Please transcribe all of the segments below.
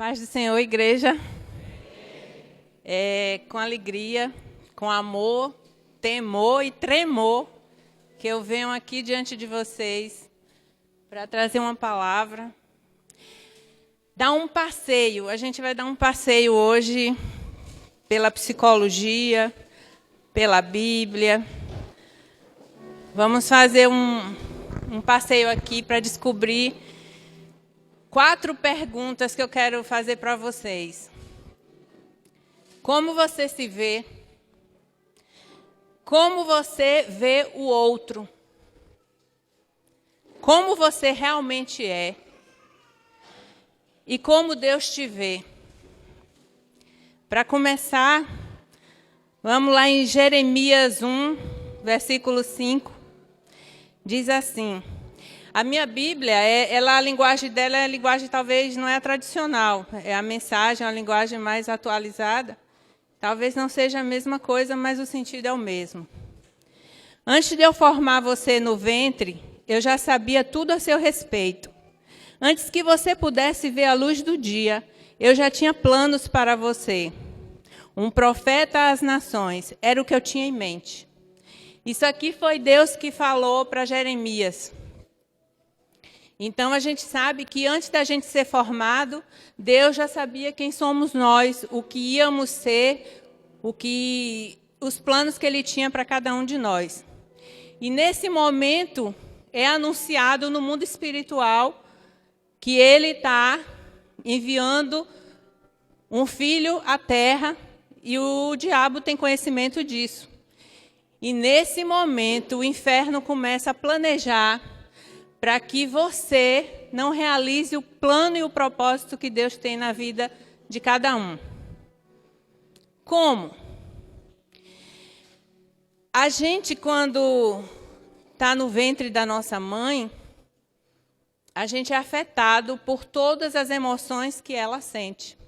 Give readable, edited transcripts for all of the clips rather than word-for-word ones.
Paz do Senhor, igreja. Com alegria, com amor, temor e tremor, que eu venho aqui diante de vocês para trazer uma palavra. Dar um passeio. A gente vai dar um passeio hoje pela psicologia, pela Bíblia. Vamos fazer um passeio aqui para descobrir 4 perguntas que eu quero fazer para vocês. Como você se vê? Como você vê o outro? Como você realmente é? E como Deus te vê? Para começar, vamos lá em Jeremias 1, versículo 5. Diz assim: a minha Bíblia, a linguagem dela é a linguagem talvez não é a tradicional, é a mensagem, a linguagem mais atualizada. Talvez não seja a mesma coisa, mas o sentido é o mesmo. Antes de eu formar você no ventre, eu já sabia tudo a seu respeito. Antes que você pudesse ver a luz do dia, eu já tinha planos para você. Um profeta às nações, era o que eu tinha em mente. Isso aqui foi Deus que falou para Jeremias. Então, a gente sabe que antes da gente ser formado, Deus já sabia quem somos nós, o que íamos ser, os planos que Ele tinha para cada um de nós. E nesse momento, é anunciado no mundo espiritual que Ele está enviando um filho à terra e o diabo tem conhecimento disso. E nesse momento, o inferno começa a planejar para que você não realize o plano e o propósito que Deus tem na vida de cada um. Como? A gente, quando está no ventre da nossa mãe, a gente é afetado por todas as emoções que ela sente.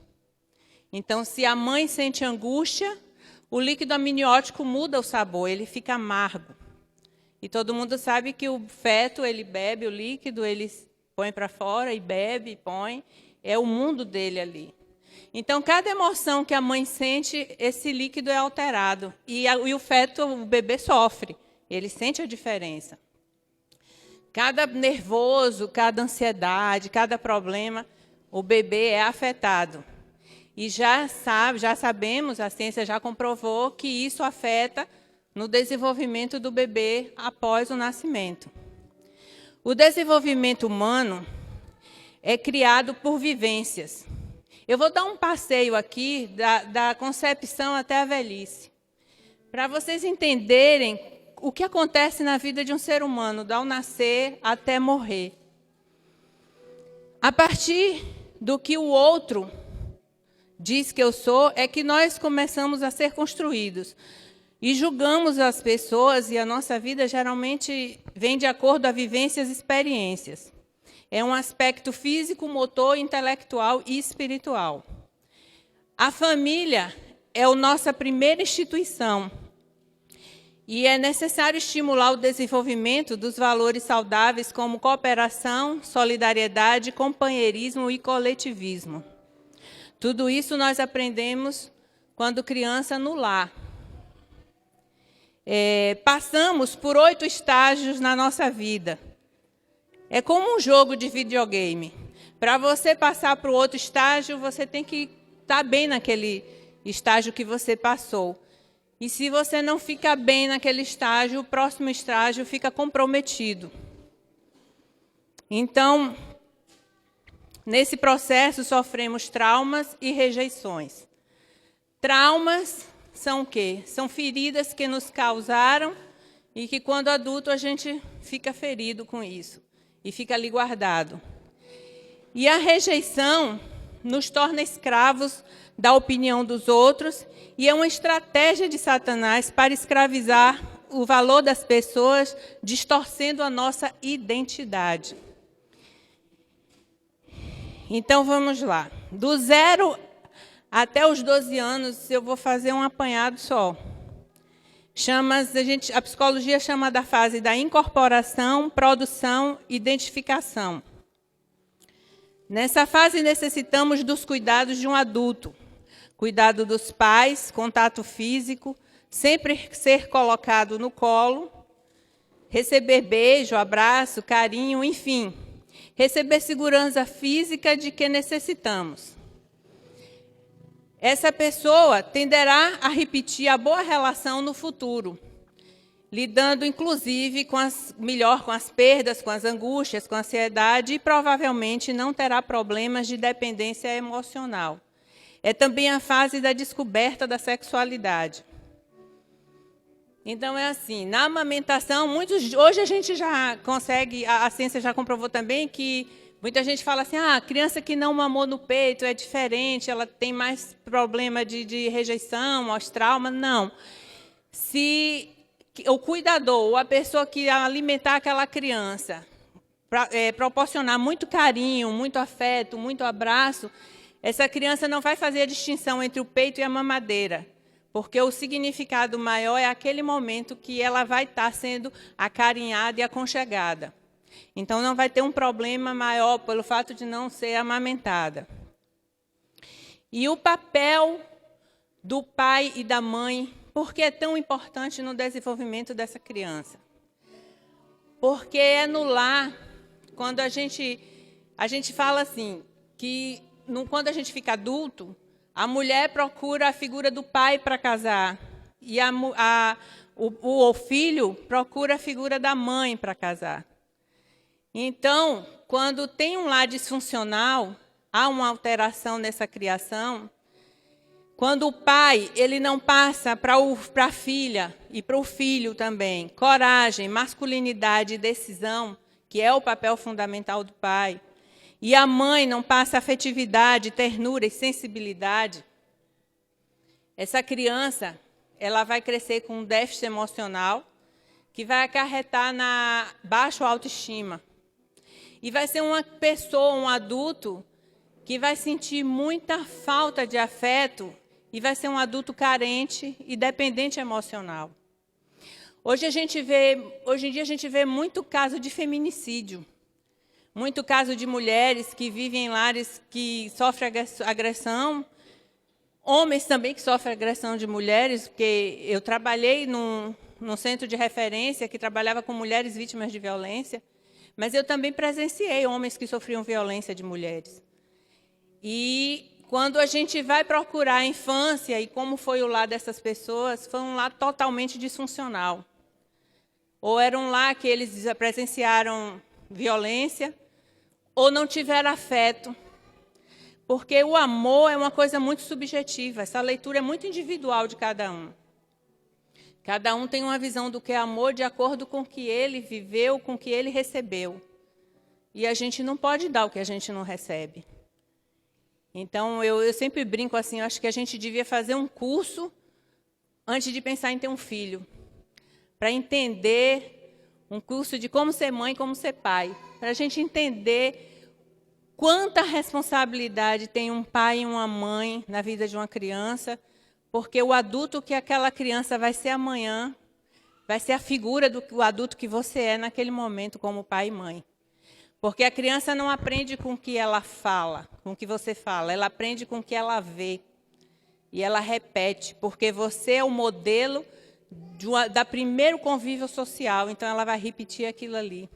Então, se a mãe sente angústia, o líquido amniótico muda o sabor, ele fica amargo. E todo mundo sabe que o feto, ele bebe o líquido, ele põe para fora e bebe, põe. É o mundo dele ali. Então, cada emoção que a mãe sente, esse líquido é alterado. E o feto, o bebê sofre. Ele sente a diferença. Cada nervoso, cada ansiedade, cada problema, o bebê é afetado. E já sabemos, a ciência já comprovou que isso afeta no desenvolvimento do bebê após o nascimento. O desenvolvimento humano é criado por vivências. Eu vou dar um passeio aqui da concepção até a velhice, para vocês entenderem o que acontece na vida de um ser humano, do nascer até morrer. A partir do que o outro diz que eu sou, é que nós começamos a ser construídos. E julgamos as pessoas, e a nossa vida geralmente vem de acordo a vivências e experiências. É um aspecto físico, motor, intelectual e espiritual. A família é a nossa primeira instituição. E é necessário estimular o desenvolvimento dos valores saudáveis como cooperação, solidariedade, companheirismo e coletivismo. Tudo isso nós aprendemos quando criança no lar. Passamos por 8 estágios na nossa vida. É como um jogo de videogame. Para você passar para o outro estágio, você tem que estar bem naquele estágio que você passou. E se você não fica bem naquele estágio, o próximo estágio fica comprometido. Então, nesse processo, sofremos traumas e rejeições. Traumas são o quê? São feridas que nos causaram e que, quando adulto, a gente fica ferido com isso e fica ali guardado. E a rejeição nos torna escravos da opinião dos outros e é uma estratégia de Satanás para escravizar o valor das pessoas, distorcendo a nossa identidade. Então, vamos lá. Do 0 até os 12 anos, eu vou fazer um apanhado só. A psicologia chama da fase da incorporação, produção, identificação. Nessa fase, necessitamos dos cuidados de um adulto. Cuidado dos pais, contato físico, sempre ser colocado no colo, receber beijo, abraço, carinho, enfim. Receber segurança física de que necessitamos. Essa pessoa tenderá a repetir a boa relação no futuro, lidando, inclusive, melhor com as perdas, com as angústias, com a ansiedade, e provavelmente não terá problemas de dependência emocional. É também a fase da descoberta da sexualidade. Então, é assim, na amamentação, hoje a gente já consegue, a ciência já comprovou também que muita gente fala assim, a criança que não mamou no peito é diferente, ela tem mais problema de rejeição, aos traumas. Não. Se o cuidador, ou a pessoa que alimentar aquela criança, proporcionar muito carinho, muito afeto, muito abraço, essa criança não vai fazer a distinção entre o peito e a mamadeira, porque o significado maior é aquele momento que ela vai estar sendo acarinhada e aconchegada. Então, não vai ter um problema maior pelo fato de não ser amamentada. E o papel do pai e da mãe, por que é tão importante no desenvolvimento dessa criança? Porque é no lar, quando a gente fala assim, que quando a gente fica adulto, a mulher procura a figura do pai para casar e o filho procura a figura da mãe para casar. Então, quando tem um lar disfuncional, há uma alteração nessa criação. Quando o pai ele não passa para a filha e para o filho também coragem, masculinidade e decisão, que é o papel fundamental do pai, e a mãe não passa afetividade, ternura e sensibilidade, essa criança ela vai crescer com um déficit emocional que vai acarretar na baixa autoestima. E vai ser uma pessoa, um adulto, que vai sentir muita falta de afeto e vai ser um adulto carente e dependente emocional. Hoje em dia a gente vê muito caso de feminicídio. Muito caso de mulheres que vivem em lares que sofrem agressão, homens também que sofrem agressão de mulheres, porque eu trabalhei num centro de referência que trabalhava com mulheres vítimas de violência, mas eu também presenciei homens que sofriam violência de mulheres. E quando a gente vai procurar a infância e como foi o lar dessas pessoas, foi um lar totalmente disfuncional. Ou era um lar que eles presenciaram violência, ou não tiveram afeto, porque o amor é uma coisa muito subjetiva, essa leitura é muito individual de cada um. Cada um tem uma visão do que é amor de acordo com o que ele viveu, com o que ele recebeu. E a gente não pode dar o que a gente não recebe. Então, eu sempre brinco assim, eu acho que a gente devia fazer um curso antes de pensar em ter um filho, para entender um curso de como ser mãe, como ser pai, para a gente entender quanta responsabilidade tem um pai e uma mãe na vida de uma criança, porque o adulto que aquela criança vai ser amanhã, vai ser a figura do adulto que você é naquele momento como pai e mãe. Porque a criança não aprende com o que ela fala, com o que você fala, ela aprende com o que ela vê. E ela repete, porque você é o modelo da primeiro convívio social, então ela vai repetir aquilo ali.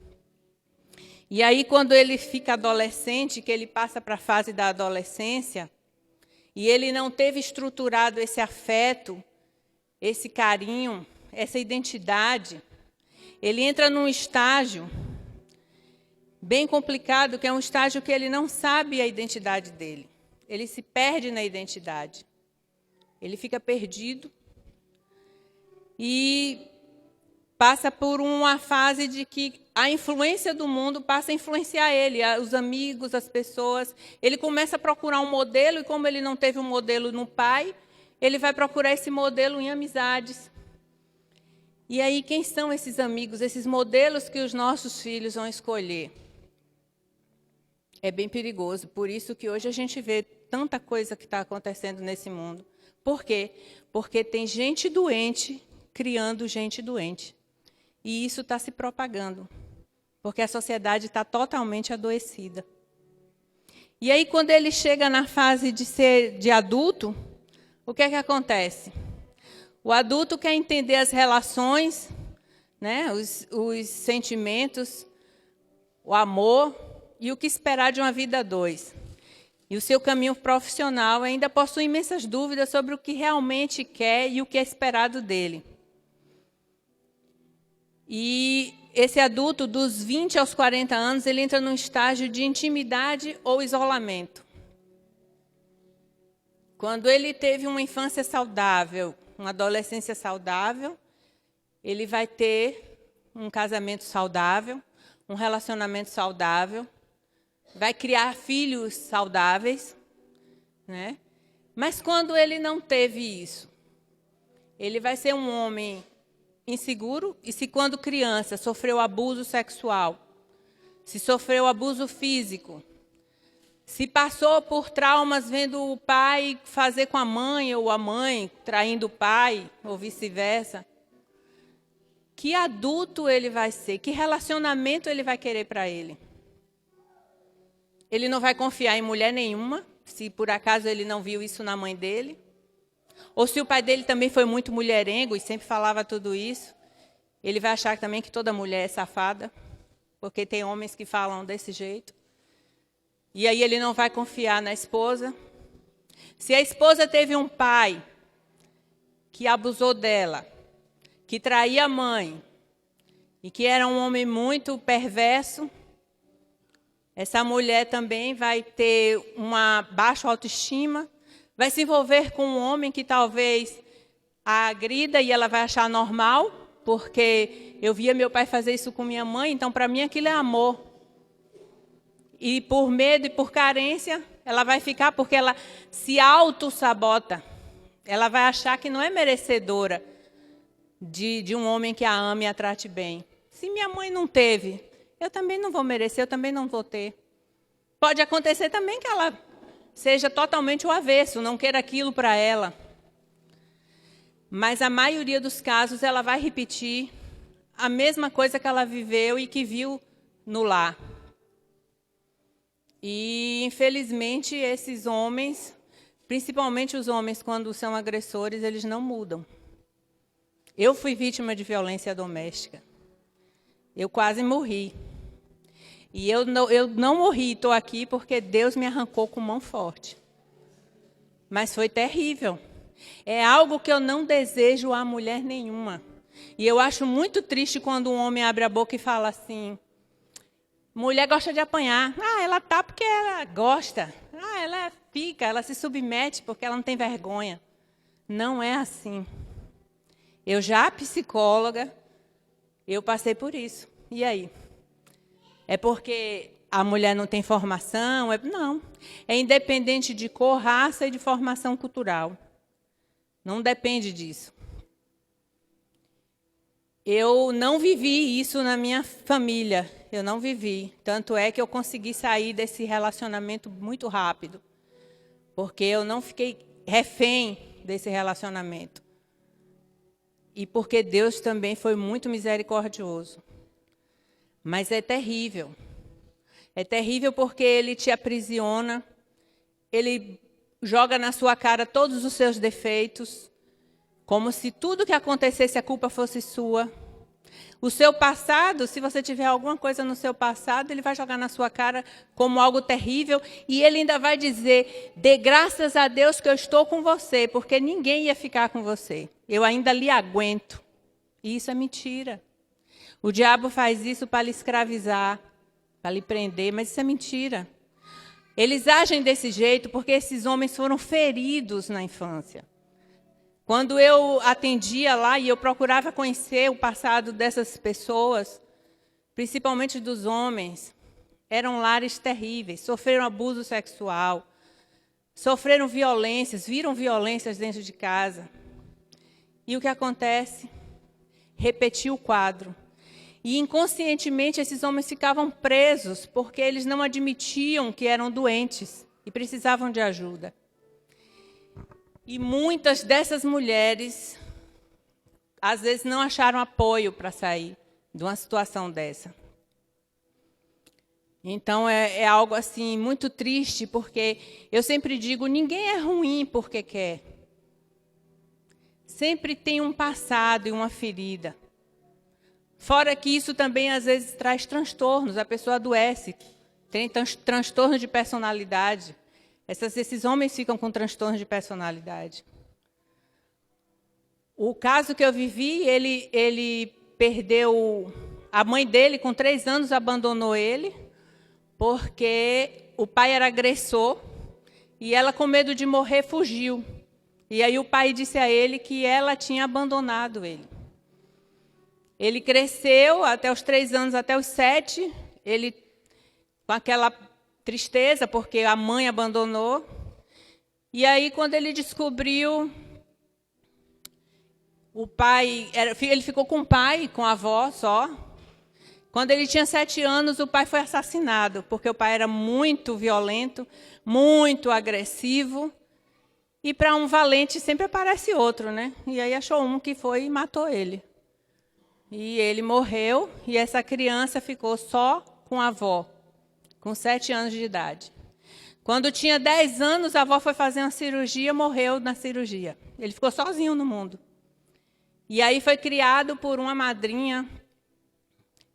E aí, quando ele fica adolescente, que ele passa para a fase da adolescência, e ele não teve estruturado esse afeto, esse carinho, essa identidade, ele entra num estágio bem complicado, que é um estágio que ele não sabe a identidade dele. Ele se perde na identidade. Ele fica perdido e passa por uma fase de que a influência do mundo passa a influenciar ele, os amigos, as pessoas. Ele começa a procurar um modelo, e como ele não teve um modelo no pai, ele vai procurar esse modelo em amizades. E aí, quem são esses amigos, esses modelos que os nossos filhos vão escolher? É bem perigoso, por isso que hoje a gente vê tanta coisa que está acontecendo nesse mundo. Por quê? Porque tem gente doente criando gente doente. E isso está se propagando, porque a sociedade está totalmente adoecida. E aí, quando ele chega na fase de adulto, o que é que acontece? O adulto quer entender as relações, né, os sentimentos, o amor e o que esperar de uma vida a dois. E o seu caminho profissional ainda possui imensas dúvidas sobre o que realmente quer e o que é esperado dele. E esse adulto, dos 20 aos 40 anos, ele entra num estágio de intimidade ou isolamento. Quando ele teve uma infância saudável, uma adolescência saudável, ele vai ter um casamento saudável, um relacionamento saudável, vai criar filhos saudáveis, né? Mas quando ele não teve isso, ele vai ser um homem inseguro, e se quando criança sofreu abuso sexual, se sofreu abuso físico, se passou por traumas vendo o pai fazer com a mãe, ou a mãe traindo o pai, ou vice-versa, que adulto ele vai ser? Que relacionamento ele vai querer para ele? Ele não vai confiar em mulher nenhuma, se por acaso ele não viu isso na mãe dele. Ou se o pai dele também foi muito mulherengo e sempre falava tudo isso, ele vai achar também que toda mulher é safada, porque tem homens que falam desse jeito. E aí ele não vai confiar na esposa. Se a esposa teve um pai que abusou dela, que traía a mãe, e que era um homem muito perverso, essa mulher também vai ter uma baixa autoestima, vai se envolver com um homem que talvez a agrida e ela vai achar normal, porque eu via meu pai fazer isso com minha mãe, então para mim aquilo é amor. E por medo e por carência, ela vai ficar, porque ela se auto-sabota. Ela vai achar que não é merecedora de um homem que a ame e a trate bem. Se minha mãe não teve, eu também não vou merecer, eu também não vou ter. Pode acontecer também que ela seja totalmente o avesso, não queira aquilo para ela. Mas a maioria dos casos ela vai repetir a mesma coisa que ela viveu e que viu no lar. E, infelizmente, esses homens, principalmente os homens quando são agressores, eles não mudam. Eu fui vítima de violência doméstica. Eu quase morri. E eu não morri, estou aqui porque Deus me arrancou com mão forte. Mas foi terrível. É algo que eu não desejo a mulher nenhuma. E eu acho muito triste quando um homem abre a boca e fala assim: mulher gosta de apanhar. Ah, ela tá porque ela gosta. Ah, ela fica, ela se submete porque ela não tem vergonha. Não é assim. Eu já psicóloga, eu passei por isso. E aí? É porque a mulher não tem formação? Não. É independente de cor, raça e de formação cultural. Não depende disso. Eu não vivi isso na minha família. Eu não vivi. Tanto é que eu consegui sair desse relacionamento muito rápido. Porque eu não fiquei refém desse relacionamento. E porque Deus também foi muito misericordioso. Mas é terrível. É terrível porque ele te aprisiona, ele joga na sua cara todos os seus defeitos, como se tudo que acontecesse a culpa fosse sua. O seu passado, se você tiver alguma coisa no seu passado, ele vai jogar na sua cara como algo terrível e ele ainda vai dizer: dê graças a Deus que eu estou com você, porque ninguém ia ficar com você. Eu ainda lhe aguento. E isso é mentira. O diabo faz isso para lhe escravizar, para lhe prender, mas isso é mentira. Eles agem desse jeito porque esses homens foram feridos na infância. Quando eu atendia lá e eu procurava conhecer o passado dessas pessoas, principalmente dos homens, eram lares terríveis, sofreram abuso sexual, sofreram violências, viram violências dentro de casa. E o que acontece? Repetiu o quadro. E inconscientemente esses homens ficavam presos porque eles não admitiam que eram doentes e precisavam de ajuda. E muitas dessas mulheres, às vezes, não acharam apoio para sair de uma situação dessa. Então, é algo assim muito triste, porque eu sempre digo, ninguém é ruim porque quer. Sempre tem um passado e uma ferida. Fora que isso também, às vezes, traz transtornos. A pessoa adoece, tem transtorno de personalidade. Esses homens ficam com transtorno de personalidade. O caso que eu vivi, ele perdeu... A mãe dele, com 3 anos, abandonou ele, porque o pai era agressor, e ela, com medo de morrer, fugiu. E aí o pai disse a ele que ela tinha abandonado ele. Ele cresceu até os 3 anos, até os 7, ele com aquela tristeza, porque a mãe abandonou. E aí, quando ele descobriu, ele ficou com o pai e com a avó só. Quando ele tinha 7 anos, o pai foi assassinado, porque o pai era muito violento, muito agressivo. E para um valente sempre aparece outro, né? E aí achou um que foi e matou ele. E ele morreu, e essa criança ficou só com a avó, com 7 anos de idade. Quando tinha 10 anos, a avó foi fazer uma cirurgia, morreu na cirurgia. Ele ficou sozinho no mundo. E aí foi criado por uma madrinha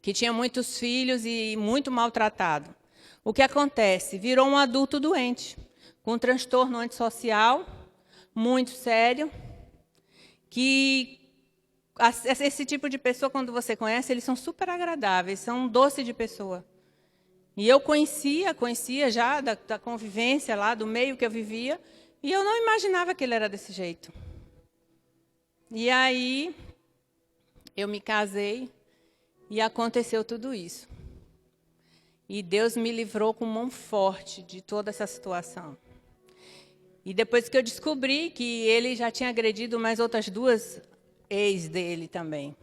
que tinha muitos filhos e muito maltratado. O que acontece? Virou um adulto doente, com um transtorno antissocial muito sério, que esse tipo de pessoa, quando você conhece, eles são super agradáveis, são um doce de pessoa. E eu conhecia já da convivência lá, do meio que eu vivia, e eu não imaginava que ele era desse jeito. E aí, eu me casei, e aconteceu tudo isso. E Deus me livrou com mão forte de toda essa situação. E depois que eu descobri que ele já tinha agredido mais outras 2 ex dele também.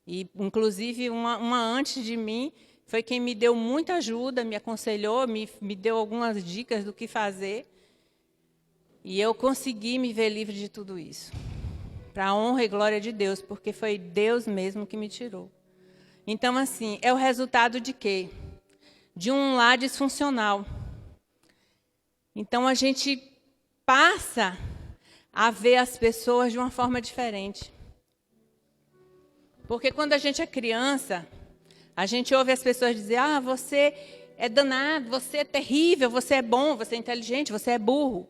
E, inclusive, uma antes de mim, foi quem me deu muita ajuda, me aconselhou, me deu algumas dicas do que fazer. E eu consegui me ver livre de tudo isso. Para a honra e glória de Deus, porque foi Deus mesmo que me tirou. Então, assim, é o resultado de quê? De um lar disfuncional. Então, a gente passa a ver as pessoas de uma forma diferente. Porque quando a gente é criança, a gente ouve as pessoas dizer, você é danado, você é terrível, você é bom, você é inteligente, você é burro.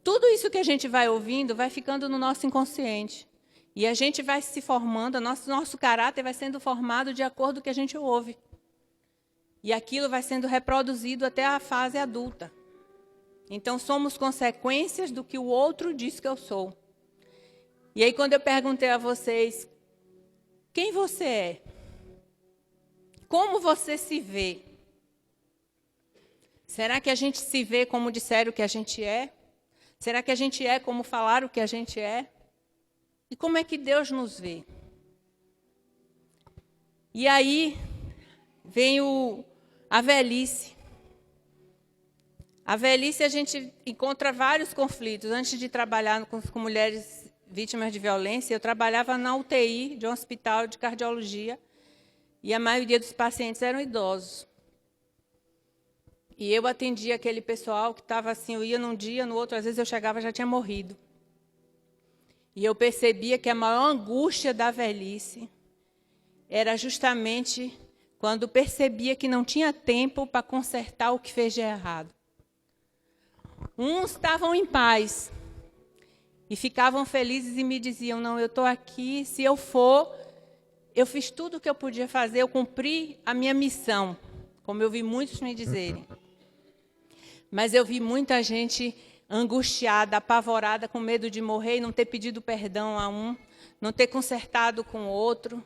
Tudo isso que a gente vai ouvindo vai ficando no nosso inconsciente. E a gente vai se formando, nosso caráter vai sendo formado de acordo com o que a gente ouve. E aquilo vai sendo reproduzido até a fase adulta. Então, somos consequências do que o outro diz que eu sou. E aí, quando eu perguntei a vocês, quem você é? Como você se vê? Será que a gente se vê como disseram que a gente é? Será que a gente é como falaram que a gente é? E como é que Deus nos vê? E aí vem a velhice. A velhice, a gente encontra vários conflitos. Antes de trabalhar com mulheres vítimas de violência, eu trabalhava na UTI de um hospital de cardiologia, e a maioria dos pacientes eram idosos. E eu atendia aquele pessoal que estava assim, eu ia num dia, no outro, às vezes eu chegava e já tinha morrido. E eu percebia que a maior angústia da velhice era justamente quando percebia que não tinha tempo para consertar o que fez de errado. Uns estavam em paz e ficavam felizes e me diziam, não, eu estou aqui, se eu for, eu fiz tudo o que eu podia fazer, eu cumpri a minha missão, como eu vi muitos me dizerem. Mas eu vi muita gente angustiada, apavorada, com medo de morrer e não ter pedido perdão a um, não ter consertado com o outro,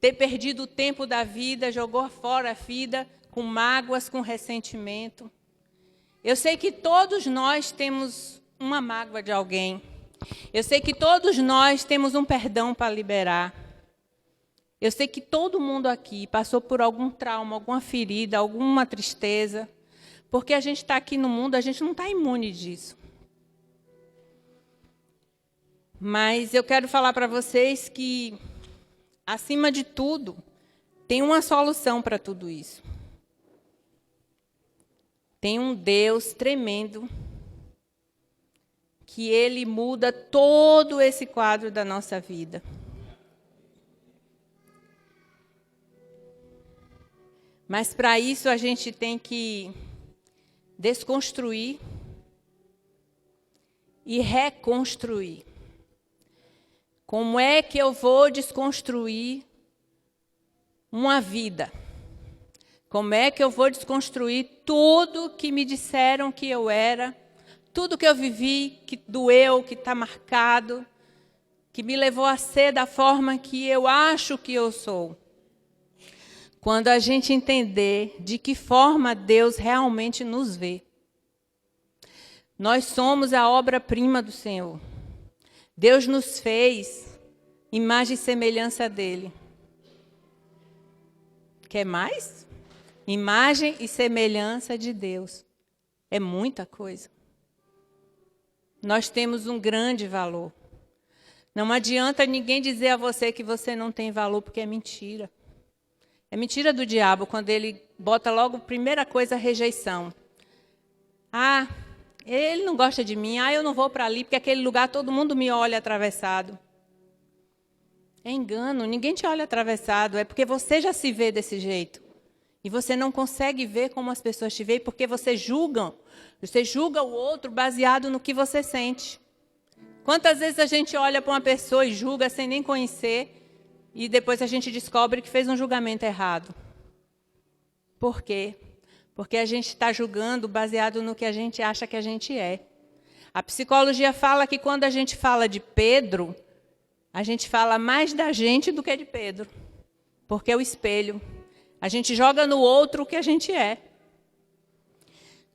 ter perdido o tempo da vida, jogou fora a vida com mágoas, com ressentimento. Eu sei que todos nós temos uma mágoa de alguém. Eu sei que todos nós temos um perdão para liberar. Eu sei que todo mundo aqui passou por algum trauma, alguma ferida, alguma tristeza. Porque a gente está aqui no mundo, a gente não está imune disso. Mas eu quero falar para vocês que, acima de tudo, tem uma solução para tudo isso. tem um Deus tremendo, que Ele muda todo esse quadro da nossa vida. Mas para isso a gente tem que desconstruir e reconstruir. Como é que eu vou desconstruir uma vida? Como é que eu vou desconstruir tudo que me disseram que eu era, tudo que eu vivi, que doeu, que está marcado, que me levou a ser da forma que eu acho que eu sou? Quando a gente entender de que forma Deus realmente nos vê. Nós somos a obra-prima do Senhor. Deus nos fez imagem e semelhança dele. Quer mais? Imagem e semelhança de Deus. É muita coisa. Nós temos um grande valor. Não adianta ninguém dizer a você que você não tem valor, porque é mentira. É mentira do diabo, quando ele bota logo, primeira coisa, a rejeição. Ah, ele não gosta de mim. Ah, eu não vou para ali, porque aquele lugar todo mundo me olha atravessado. É engano, ninguém te olha atravessado. É porque você já se vê desse jeito. E você não consegue ver como as pessoas te veem, porque você julga o outro baseado no que você sente. Quantas vezes a gente olha para uma pessoa e julga sem nem conhecer, e depois a gente descobre que fez um julgamento errado? Por quê? Porque a gente está julgando baseado no que a gente acha que a gente é. A psicologia fala que quando a gente fala de Pedro, a gente fala mais da gente do que de Pedro. Porque é o espelho. A gente joga no outro o que a gente é.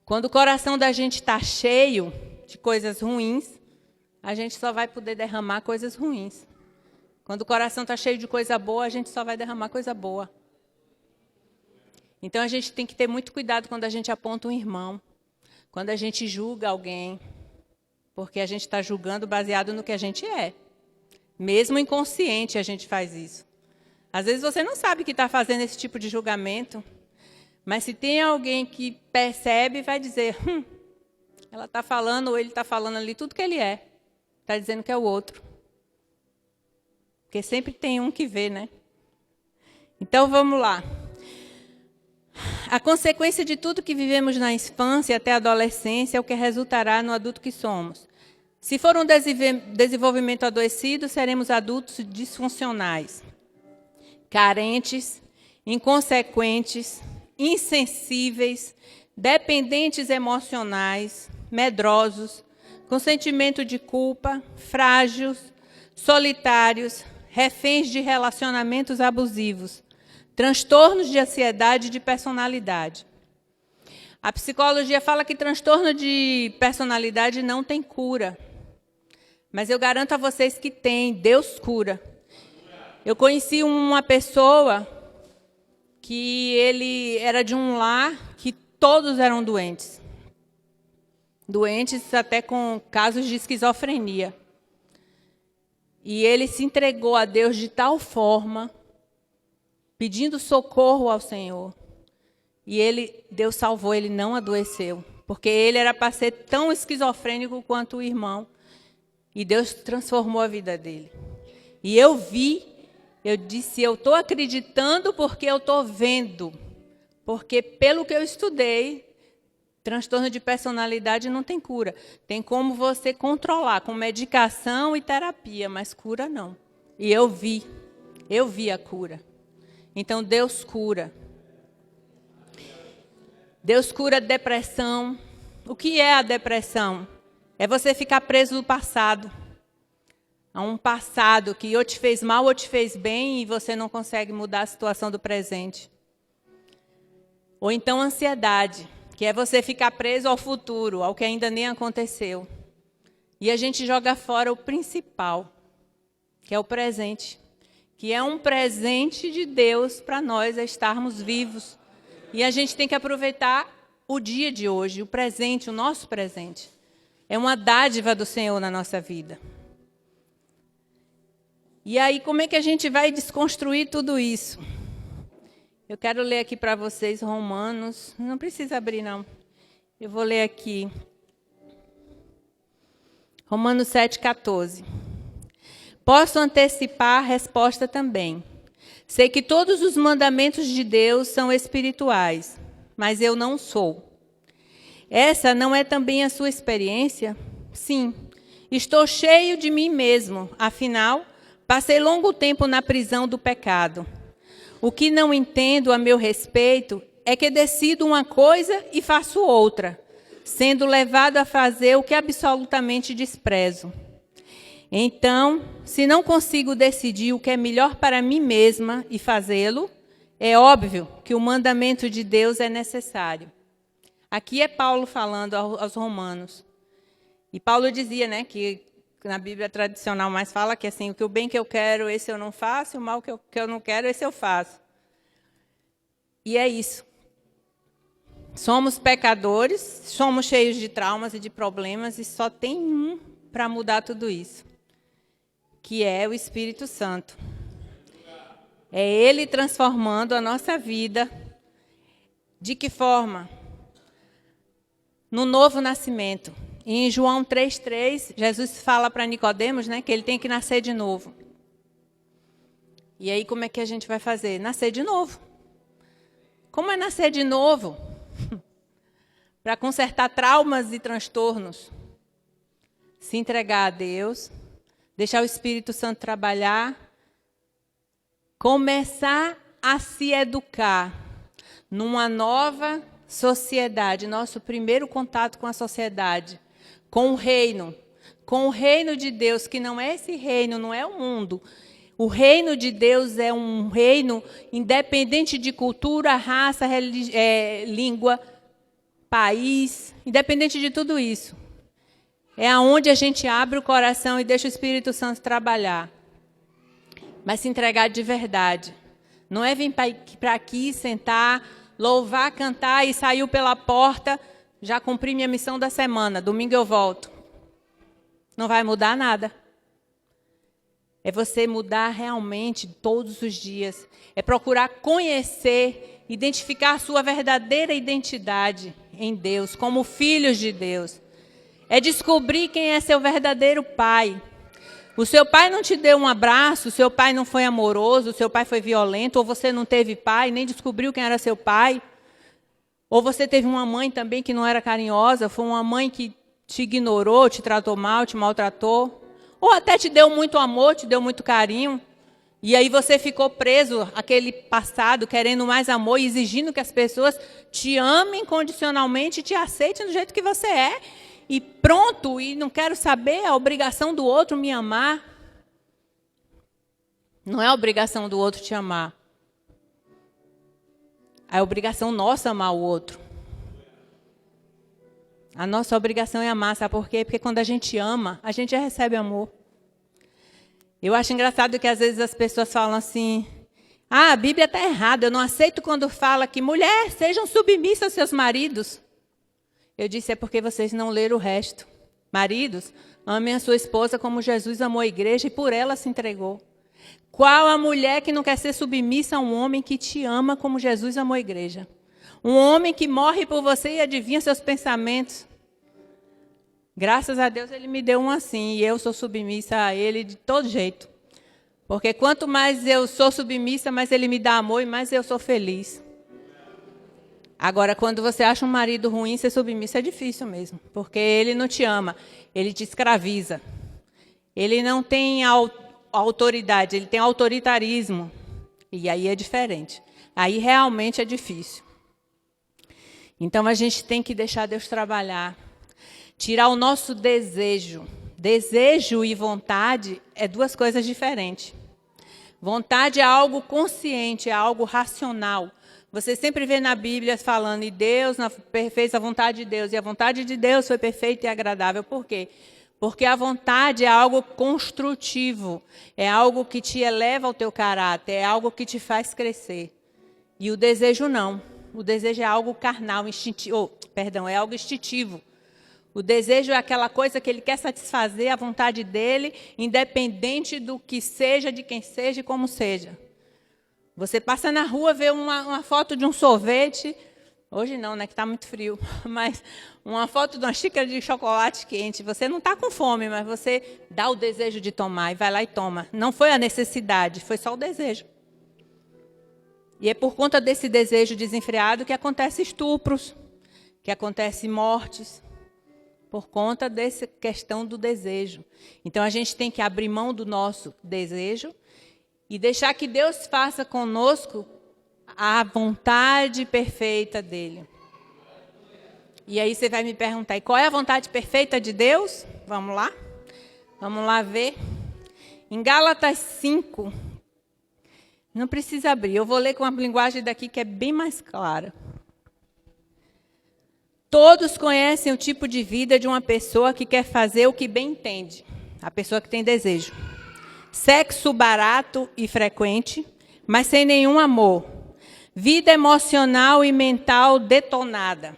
Quando o coração da gente está cheio de coisas ruins, a gente só vai poder derramar coisas ruins. Quando o coração está cheio de coisa boa, a gente só vai derramar coisa boa. Então a gente tem que ter muito cuidado quando a gente aponta um irmão, quando a gente julga alguém, porque a gente está julgando baseado no que a gente é. Mesmo inconsciente a gente faz isso. Às vezes você não sabe que está fazendo esse tipo de julgamento, mas se tem alguém que percebe, vai dizer, ela está falando ou ele está falando ali tudo que ele é. Está dizendo que é o outro. Porque sempre tem um que vê, né? Então vamos lá. A consequência de tudo que vivemos na infância até a adolescência é o que resultará no adulto que somos. Se for um desenvolvimento adoecido, seremos adultos disfuncionais, carentes, inconsequentes, insensíveis, dependentes emocionais, medrosos, com sentimento de culpa, frágeis, solitários, reféns de relacionamentos abusivos, transtornos de ansiedade e de personalidade. A psicologia fala que transtorno de personalidade não tem cura. Mas eu garanto a vocês que tem, Deus cura. Eu conheci uma pessoa que ele era de um lar que todos eram doentes. Doentes até com casos de esquizofrenia. E ele se entregou a Deus de tal forma, pedindo socorro ao Senhor. E Deus salvou, ele não adoeceu. Porque ele era para ser tão esquizofrênico quanto o irmão. E Deus transformou a vida dele. E eu disse, eu estou acreditando porque eu estou vendo. Porque pelo que eu estudei, transtorno de personalidade não tem cura. Tem como você controlar com medicação e terapia, mas cura não. E eu vi a cura. Então Deus cura. Deus cura depressão. O que é a depressão? É você ficar preso no passado. A um passado que ou te fez mal ou te fez bem e você não consegue mudar a situação do presente. Ou então ansiedade, que é você ficar preso ao futuro, ao que ainda nem aconteceu. E a gente joga fora o principal, que é o presente. Que é um presente de Deus para nós estarmos vivos. E a gente tem que aproveitar o dia de hoje, o presente, o nosso presente. É uma dádiva do Senhor na nossa vida. E aí, como é que a gente vai desconstruir tudo isso? Eu quero ler aqui para vocês Romanos, não precisa abrir não. Eu vou ler aqui. Romanos 7,14. Posso antecipar a resposta também. Sei que todos os mandamentos de Deus são espirituais, mas eu não sou. Essa não é também a sua experiência? Sim, estou cheio de mim mesmo, afinal, passei longo tempo na prisão do pecado. O que não entendo a meu respeito é que decido uma coisa e faço outra, sendo levado a fazer o que absolutamente desprezo. Então, se não consigo decidir o que é melhor para mim mesma e fazê-lo, é óbvio que o mandamento de Deus é necessário. Aqui é Paulo falando aos romanos. E Paulo dizia, né, que na Bíblia tradicional mais fala que assim, o bem que eu quero, esse eu não faço, o mal que eu não quero, esse eu faço. E é isso. Somos pecadores, somos cheios de traumas e de problemas, e só tem um para mudar tudo isso, que é o Espírito Santo. É Ele transformando a nossa vida. De que forma? No novo nascimento. Em João 3,3, Jesus fala para Nicodemos, né, que ele tem que nascer de novo. E aí como é que a gente vai fazer? Nascer de novo. Como é nascer de novo? Para consertar traumas e transtornos. Se entregar a Deus, deixar o Espírito Santo trabalhar, começar a se educar numa nova sociedade, nosso primeiro contato com a sociedade, com o reino de Deus, que não é esse reino, não é o mundo. O reino de Deus é um reino independente de cultura, raça, língua, país, independente de tudo isso. É aonde a gente abre o coração e deixa o Espírito Santo trabalhar. Mas se entregar de verdade. Não é vir para aqui, sentar, louvar, cantar e saiu pela porta, já cumpri minha missão da semana, domingo eu volto. Não vai mudar nada. É você mudar realmente todos os dias. É procurar conhecer, identificar a sua verdadeira identidade em Deus, como filhos de Deus. É descobrir quem é seu verdadeiro pai. O seu pai não te deu um abraço, o seu pai não foi amoroso, o seu pai foi violento, ou você não teve pai, nem descobriu quem era seu pai. Ou você teve uma mãe também que não era carinhosa, foi uma mãe que te ignorou, te tratou mal, te maltratou. Ou até te deu muito amor, te deu muito carinho. E aí você ficou preso àquele passado, querendo mais amor e exigindo que as pessoas te amem condicionalmente e te aceitem do jeito que você é. E pronto, e não quero saber, a obrigação do outro me amar. Não é a obrigação do outro te amar. É a obrigação nossa amar o outro. A nossa obrigação é amar, sabe por quê? Porque quando a gente ama, a gente já recebe amor. Eu acho engraçado que às vezes as pessoas falam assim, a Bíblia está errada, eu não aceito quando fala que mulher, sejam submissas aos seus maridos. Eu disse, é porque vocês não leram o resto. Maridos, amem a sua esposa como Jesus amou a igreja e por ela se entregou. Qual a mulher que não quer ser submissa a um homem que te ama como Jesus amou a igreja? Um homem que morre por você e adivinha seus pensamentos. Graças a Deus ele me deu um assim, e eu sou submissa a ele de todo jeito. Porque quanto mais eu sou submissa, mais ele me dá amor e mais eu sou feliz. Agora, quando você acha um marido ruim, ser submissa é difícil mesmo. Porque ele não te ama, ele te escraviza. Ele não tem autoridade, ele tem autoritarismo. E aí é diferente. Aí realmente é difícil. Então a gente tem que deixar Deus trabalhar. Tirar o nosso desejo. Desejo e vontade é duas coisas diferentes. Vontade é algo consciente, é algo racional. Você sempre vê na Bíblia falando, e Deus fez a vontade de Deus, e a vontade de Deus foi perfeita e agradável. Por quê? Porque a vontade é algo construtivo, é algo que te eleva o teu caráter, é algo que te faz crescer. E o desejo não. O desejo é algo carnal, é algo instintivo. O desejo é aquela coisa que ele quer satisfazer a vontade dele, independente do que seja, de quem seja e como seja. Você passa na rua, vê uma foto de um sorvete, Hoje não, né, que está muito frio, mas uma foto de uma xícara de chocolate quente. Você não está com fome, mas você dá o desejo de tomar e vai lá e toma. Não foi a necessidade, foi só o desejo. E é por conta desse desejo desenfreado que acontecem estupros, que acontecem mortes, por conta dessa questão do desejo. Então, a gente tem que abrir mão do nosso desejo e deixar que Deus faça conosco a vontade perfeita dele. E aí você vai me perguntar, e qual é a vontade perfeita de Deus? Vamos lá? Vamos lá ver. Em Gálatas 5, não precisa abrir, eu vou ler com uma linguagem daqui que é bem mais clara. Todos conhecem o tipo de vida de uma pessoa que quer fazer o que bem entende. A pessoa que tem desejo. Sexo barato e frequente, mas sem nenhum amor. Vida emocional e mental detonada.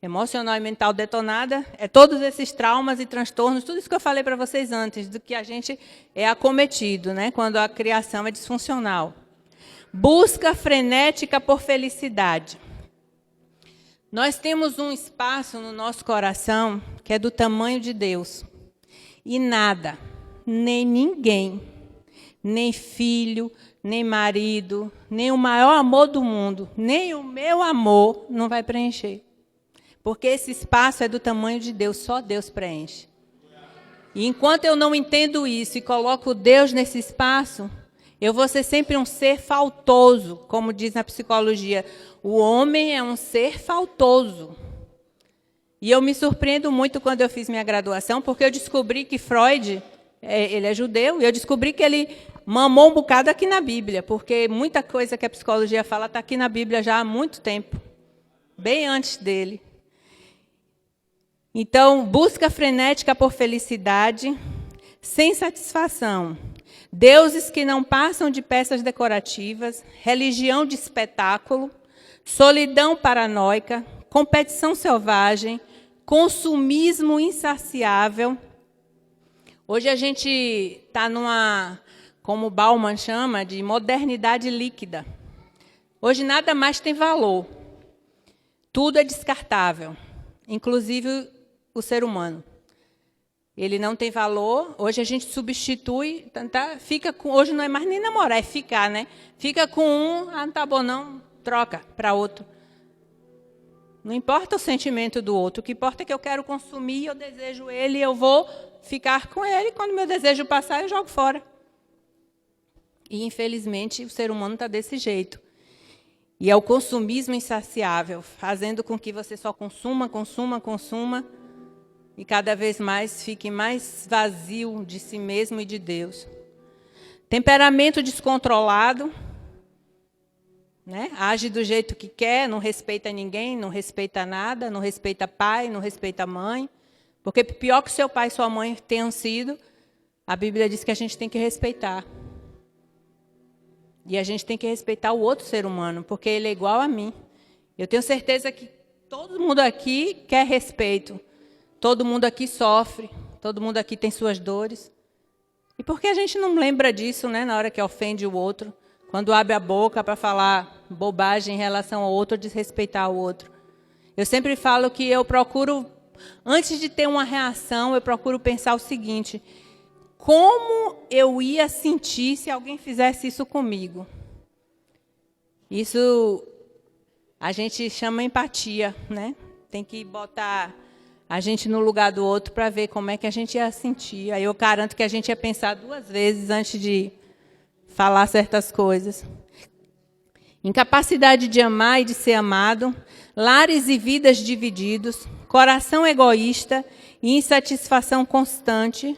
Emocional e mental detonada é todos esses traumas e transtornos, tudo isso que eu falei para vocês antes, do que a gente é acometido, né, quando a criação é disfuncional. Busca frenética por felicidade. Nós temos um espaço no nosso coração que é do tamanho de Deus. E nada, nem ninguém, nem filho, nem marido, nem o maior amor do mundo, nem o meu amor não vai preencher. Porque esse espaço é do tamanho de Deus, só Deus preenche. E enquanto eu não entendo isso e coloco Deus nesse espaço, eu vou ser sempre um ser faltoso, como diz na psicologia. O homem é um ser faltoso. E eu me surpreendo muito quando eu fiz minha graduação, porque eu descobri que Freud, ele é judeu, e eu descobri que ele mamou um bocado aqui na Bíblia, porque muita coisa que a psicologia fala está aqui na Bíblia já há muito tempo, bem antes dele. Então, busca frenética por felicidade, sem satisfação. Deuses que não passam de peças decorativas, religião de espetáculo, solidão paranoica, competição selvagem, consumismo insaciável. Hoje a gente está numa, como o Bauman chama, de modernidade líquida. Hoje nada mais tem valor. Tudo é descartável, inclusive o ser humano. Ele não tem valor. Hoje a gente substitui, fica com, hoje não é mais nem namorar, é ficar, né? Fica com um, não tá bom não, troca para outro. Não importa o sentimento do outro, o que importa é que eu quero consumir, eu desejo ele, eu vou ficar com ele, quando meu desejo passar, eu jogo fora. E, infelizmente, o ser humano está desse jeito. E é o consumismo insaciável, fazendo com que você só consuma, e cada vez mais fique mais vazio de si mesmo e de Deus. Temperamento descontrolado, né? Age do jeito que quer, não respeita ninguém, não respeita nada, não respeita pai, não respeita mãe. Porque pior que seu pai e sua mãe tenham sido, a Bíblia diz que a gente tem que respeitar. E a gente tem que respeitar o outro ser humano, porque ele é igual a mim. Eu tenho certeza que todo mundo aqui quer respeito. Todo mundo aqui sofre, todo mundo aqui tem suas dores. E por que a gente não lembra disso, né, na hora que ofende o outro? Quando abre a boca para falar bobagem em relação ao outro, desrespeitar o outro. Eu sempre falo que eu procuro, antes de ter uma reação, eu procuro pensar o seguinte: como eu ia sentir se alguém fizesse isso comigo? Isso a gente chama empatia, né? Tem que botar a gente no lugar do outro para ver como é que a gente ia sentir. Aí eu garanto que a gente ia pensar 2 vezes antes de falar certas coisas. Incapacidade de amar e de ser amado, lares e vidas divididos, coração egoísta e insatisfação constante,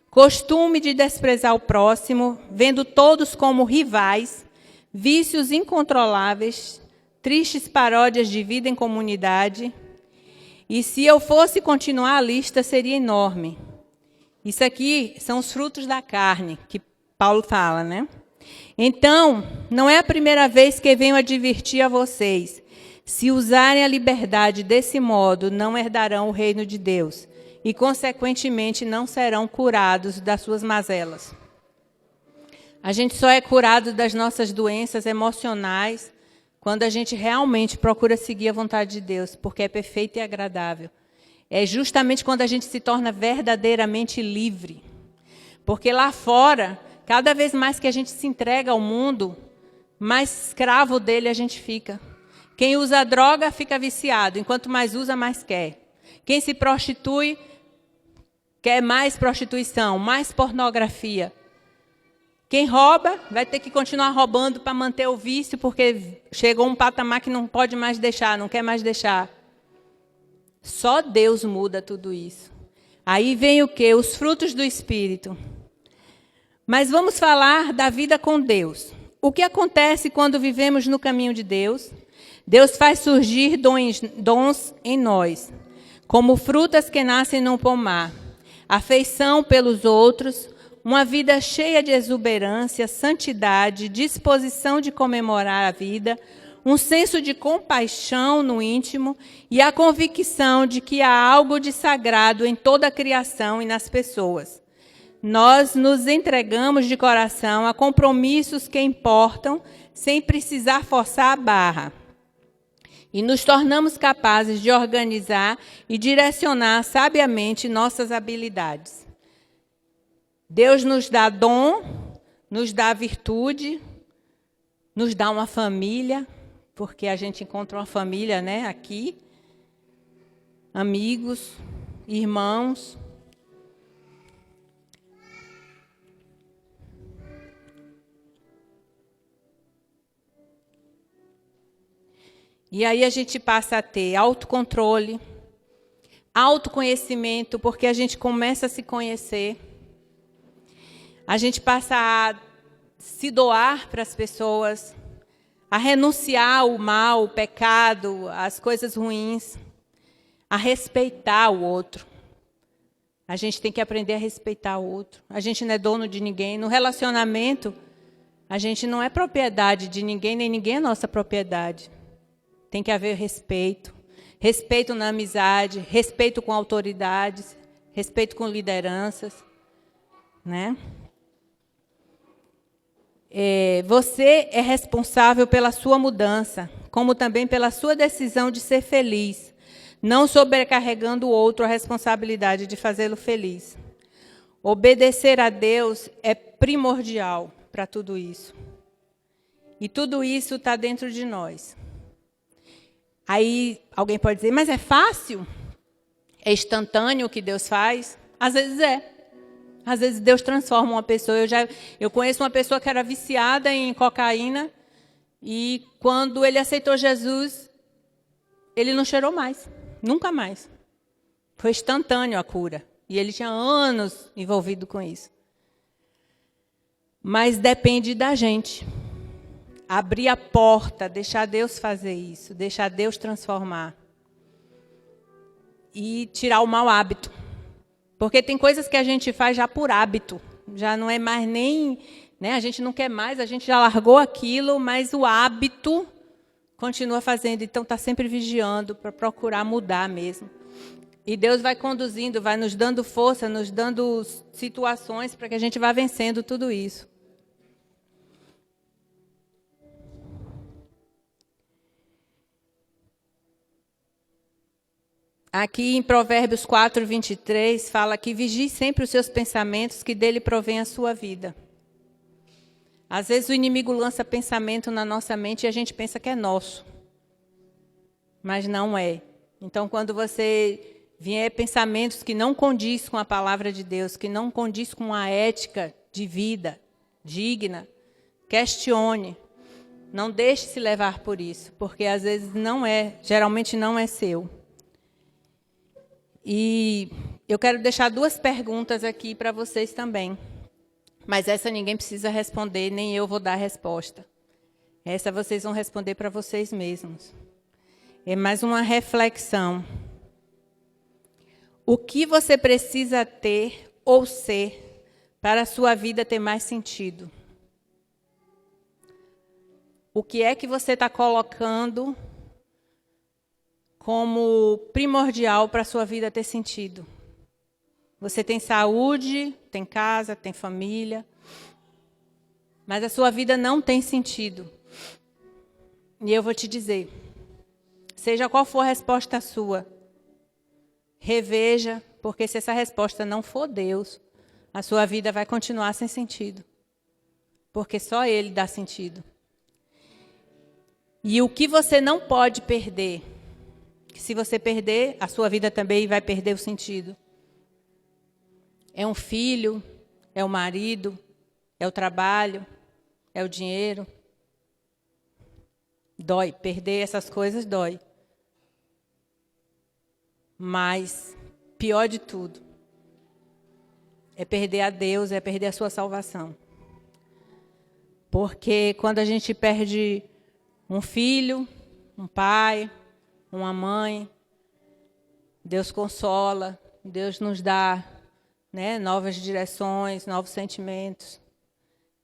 costume de desprezar o próximo, vendo todos como rivais, vícios incontroláveis, tristes paródias de vida em comunidade. E se eu fosse continuar a lista, seria enorme. Isso aqui são os frutos da carne, que Paulo fala, né? Então, não é a primeira vez que venho advertir a vocês. Se usarem a liberdade desse modo, não herdarão o reino de Deus. E, consequentemente, não serão curados das suas mazelas. A gente só é curado das nossas doenças emocionais quando a gente realmente procura seguir a vontade de Deus, porque é perfeita e agradável. É justamente quando a gente se torna verdadeiramente livre. Porque lá fora, cada vez mais que a gente se entrega ao mundo, mais escravo dele a gente fica. Quem usa droga fica viciado, enquanto mais usa, mais quer. Quem se prostitui, quer mais prostituição, mais pornografia. Quem rouba, vai ter que continuar roubando para manter o vício, porque chegou um patamar que não pode mais deixar, não quer mais deixar. Só Deus muda tudo isso. Aí vem o quê? Os frutos do Espírito. Mas vamos falar da vida com Deus. O que acontece quando vivemos no caminho de Deus? Deus faz surgir dons em nós, como frutas que nascem no pomar, afeição pelos outros, uma vida cheia de exuberância, santidade, disposição de comemorar a vida, um senso de compaixão no íntimo e a convicção de que há algo de sagrado em toda a criação e nas pessoas. Nós nos entregamos de coração a compromissos que importam, sem precisar forçar a barra. E nos tornamos capazes de organizar e direcionar sabiamente nossas habilidades. Deus nos dá dom, nos dá virtude, nos dá uma família, porque a gente encontra uma família, né, aqui, amigos, irmãos. E aí a gente passa a ter autocontrole, autoconhecimento, porque a gente começa a se conhecer. A gente passa a se doar para as pessoas, a renunciar ao mal, o pecado, as coisas ruins, a respeitar o outro. A gente tem que aprender a respeitar o outro. A gente não é dono de ninguém. No relacionamento, a gente não é propriedade de ninguém, nem ninguém é nossa propriedade. Tem que haver respeito. Respeito na amizade, respeito com autoridades, respeito com lideranças, né? Você é responsável pela sua mudança, como também pela sua decisão de ser feliz, não sobrecarregando o outro a responsabilidade de fazê-lo feliz. Obedecer a Deus é primordial para tudo isso. E tudo isso está dentro de nós. Aí alguém pode dizer, mas é fácil? É instantâneo o que Deus faz? Às vezes é. Às vezes Deus transforma uma pessoa. Eu conheço uma pessoa que era viciada em cocaína e quando ele aceitou Jesus, ele não cheirou mais. Nunca mais. Foi instantâneo a cura. E ele tinha anos envolvido com isso. Mas depende da gente. Abrir a porta, deixar Deus fazer isso, deixar Deus transformar. E tirar o mau hábito. Porque tem coisas que a gente faz já por hábito. Já não é mais nem... né, a gente não quer mais, a gente já largou aquilo, mas o hábito continua fazendo. Então está sempre vigiando para procurar mudar mesmo. E Deus vai conduzindo, vai nos dando força, nos dando situações para que a gente vá vencendo tudo isso. Aqui em Provérbios 4, 23, fala que vigie sempre os seus pensamentos, que dele provém a sua vida. Às vezes o inimigo lança pensamento na nossa mente e a gente pensa que é nosso. Mas não é. Então, quando você vier pensamentos que não condiz com a palavra de Deus, que não condiz com a ética de vida digna, questione. Não deixe se levar por isso, porque às vezes não é, geralmente não é seu. E eu quero deixar 2 perguntas aqui para vocês também. Mas essa ninguém precisa responder, nem eu vou dar a resposta. Essa vocês vão responder para vocês mesmos. É mais uma reflexão. O que você precisa ter ou ser para a sua vida ter mais sentido? O que é que você está colocando como primordial para a sua vida ter sentido? Você tem saúde, tem casa, tem família, mas a sua vida não tem sentido. E eu vou te dizer, seja qual for a resposta sua, reveja, porque se essa resposta não for Deus, a sua vida vai continuar sem sentido. Porque só Ele dá sentido. E o que você não pode perder, que se você perder, a sua vida também vai perder o sentido. É um filho, é o marido, é o trabalho, é o dinheiro. Dói, perder essas coisas dói. Mas, pior de tudo, é perder a Deus, é perder a sua salvação. Porque quando a gente perde um filho, um pai, uma mãe, Deus consola, Deus nos dá, né, novas direções, novos sentimentos.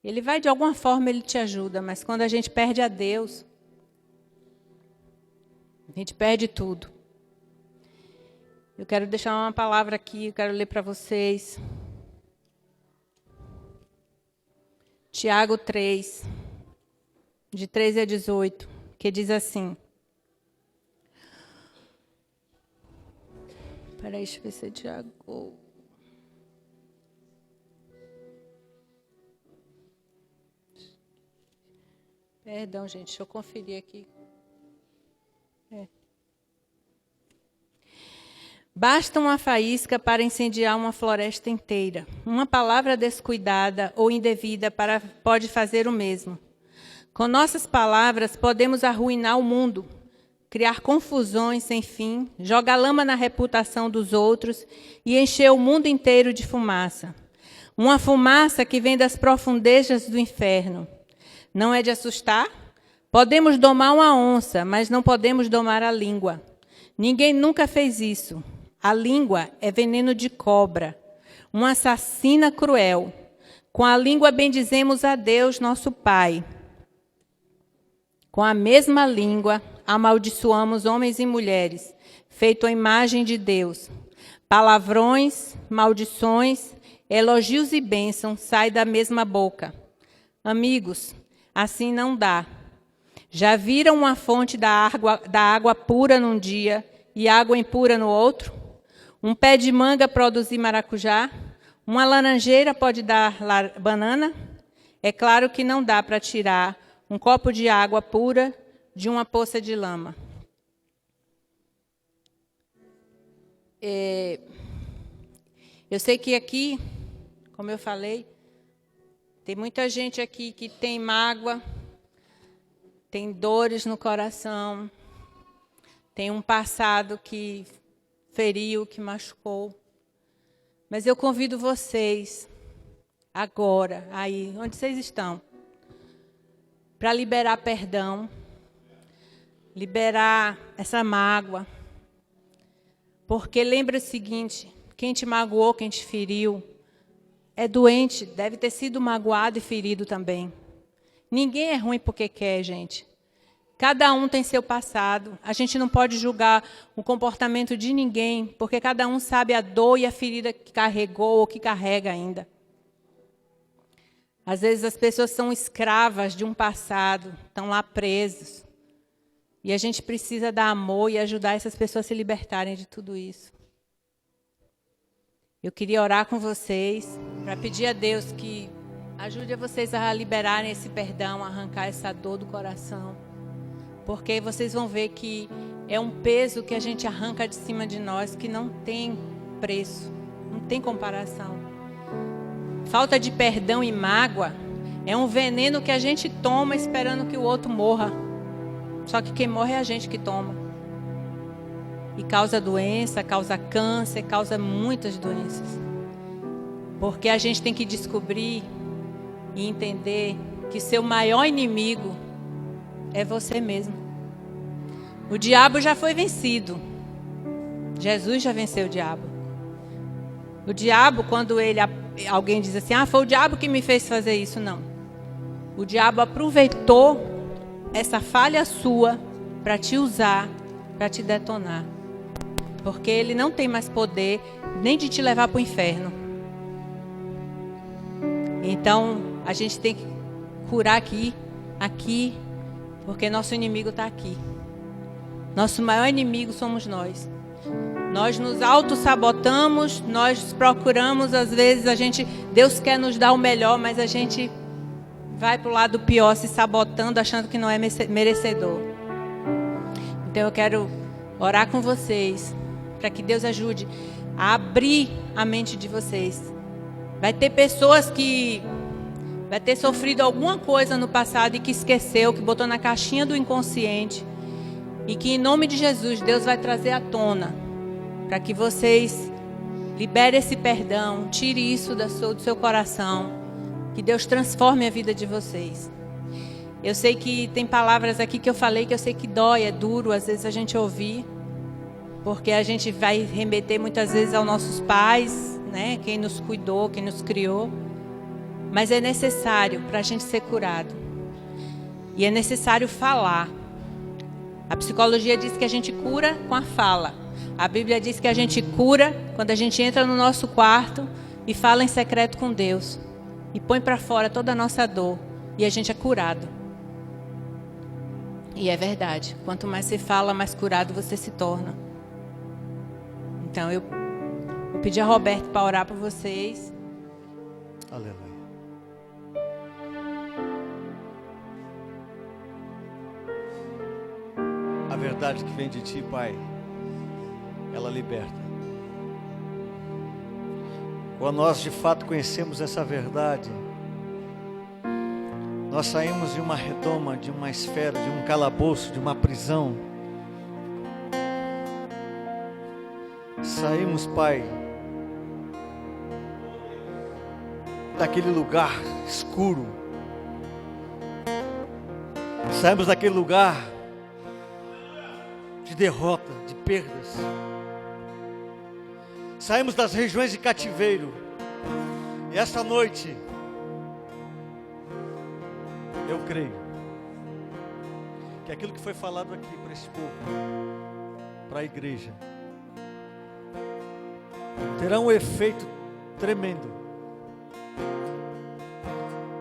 Ele vai, de alguma forma, Ele te ajuda, mas quando a gente perde a Deus, a gente perde tudo. Eu quero deixar uma palavra aqui, eu quero ler para vocês. Tiago 3, de 13 a 18, que diz assim. Peraí, deixa eu ver se é Tiago. Perdão, gente, deixa eu conferir aqui. Basta uma faísca para incendiar uma floresta inteira. Uma palavra descuidada ou indevida pode fazer o mesmo. Com nossas palavras, podemos arruinar o mundo, criar confusões sem fim, jogar lama na reputação dos outros e encher o mundo inteiro de fumaça. Uma fumaça que vem das profundezas do inferno. Não é de assustar? Podemos domar uma onça, mas não podemos domar a língua. Ninguém nunca fez isso. A língua é veneno de cobra, uma assassina cruel. Com a língua bendizemos a Deus, nosso Pai. Com a mesma língua amaldiçoamos homens e mulheres, feito à imagem de Deus. Palavrões, maldições, elogios e bênçãos saem da mesma boca. Amigos, assim não dá. Já viram uma fonte da água pura num dia e água impura no outro? Um pé de manga produzir maracujá? Uma laranjeira pode dar banana? É claro que não dá para tirar um copo de água pura de uma poça de lama. Eu sei que aqui, como eu falei, tem muita gente aqui que tem mágoa, tem dores no coração, tem um passado que feriu, que machucou. Mas eu convido vocês, agora, aí, onde vocês estão, para liberar perdão, liberar essa mágoa. Porque lembra o seguinte, quem te magoou, quem te feriu, é doente, deve ter sido magoado e ferido também. Ninguém é ruim porque quer, gente. Cada um tem seu passado. A gente não pode julgar o comportamento de ninguém, porque cada um sabe a dor e a ferida que carregou ou que carrega ainda. Às vezes as pessoas são escravas de um passado, estão lá presos. E a gente precisa dar amor e ajudar essas pessoas a se libertarem de tudo isso. Eu queria orar com vocês, para pedir a Deus que ajude vocês a liberarem esse perdão, a arrancar essa dor do coração. Porque vocês vão ver que é um peso que a gente arranca de cima de nós que não tem preço, não tem comparação. Falta de perdão e mágoa é um veneno que a gente toma esperando que o outro morra. Só que quem morre é a gente que toma. E causa doença, causa câncer, causa muitas doenças. Porque a gente tem que descobrir e entender que seu maior inimigo é você mesmo. O diabo já foi vencido. Jesus já venceu o diabo. O diabo, quando alguém diz assim, foi o diabo que me fez fazer isso, não. O diabo aproveitou essa falha sua para te usar, para te detonar. Porque ele não tem mais poder nem de te levar para o inferno. Então, a gente tem que curar aqui, Porque nosso inimigo está aqui. Nosso maior inimigo somos nós. Nós nos auto-sabotamos, nós procuramos, às vezes, Deus quer nos dar o melhor, mas a gente vai para o lado pior, se sabotando, achando que não é merecedor. Então eu quero orar com vocês, para que Deus ajude a abrir a mente de vocês. Vai ter pessoas que vai ter sofrido alguma coisa no passado e que esqueceu, que botou na caixinha do inconsciente. E que em nome de Jesus, Deus vai trazer à tona, para que vocês liberem esse perdão, tire isso do seu coração, que Deus transforme a vida de vocês. Eu sei que tem palavras aqui que eu falei que eu sei que dói, é duro, às vezes a gente ouvir, porque a gente vai remeter muitas vezes aos nossos pais, né? Quem nos cuidou, quem nos criou, mas é necessário para a gente ser curado, e é necessário falar. A psicologia diz que a gente cura com a fala. A Bíblia diz que a gente cura quando a gente entra no nosso quarto e fala em secreto com Deus. E põe para fora toda a nossa dor. E a gente é curado. E é verdade. Quanto mais você fala, mais curado você se torna. Então eu vou pedir a Roberto para orar por vocês. Aleluia. A verdade que vem de Ti, Pai, ela liberta. Quando nós de fato conhecemos essa verdade, nós saímos de uma redoma, de uma esfera, de um calabouço, de uma prisão. Saímos, Pai, daquele lugar escuro. Saímos daquele lugar de derrota, de perdas. Saímos das regiões de cativeiro. E esta noite, eu creio que aquilo que foi falado aqui para esse povo, para a igreja, terá um efeito tremendo.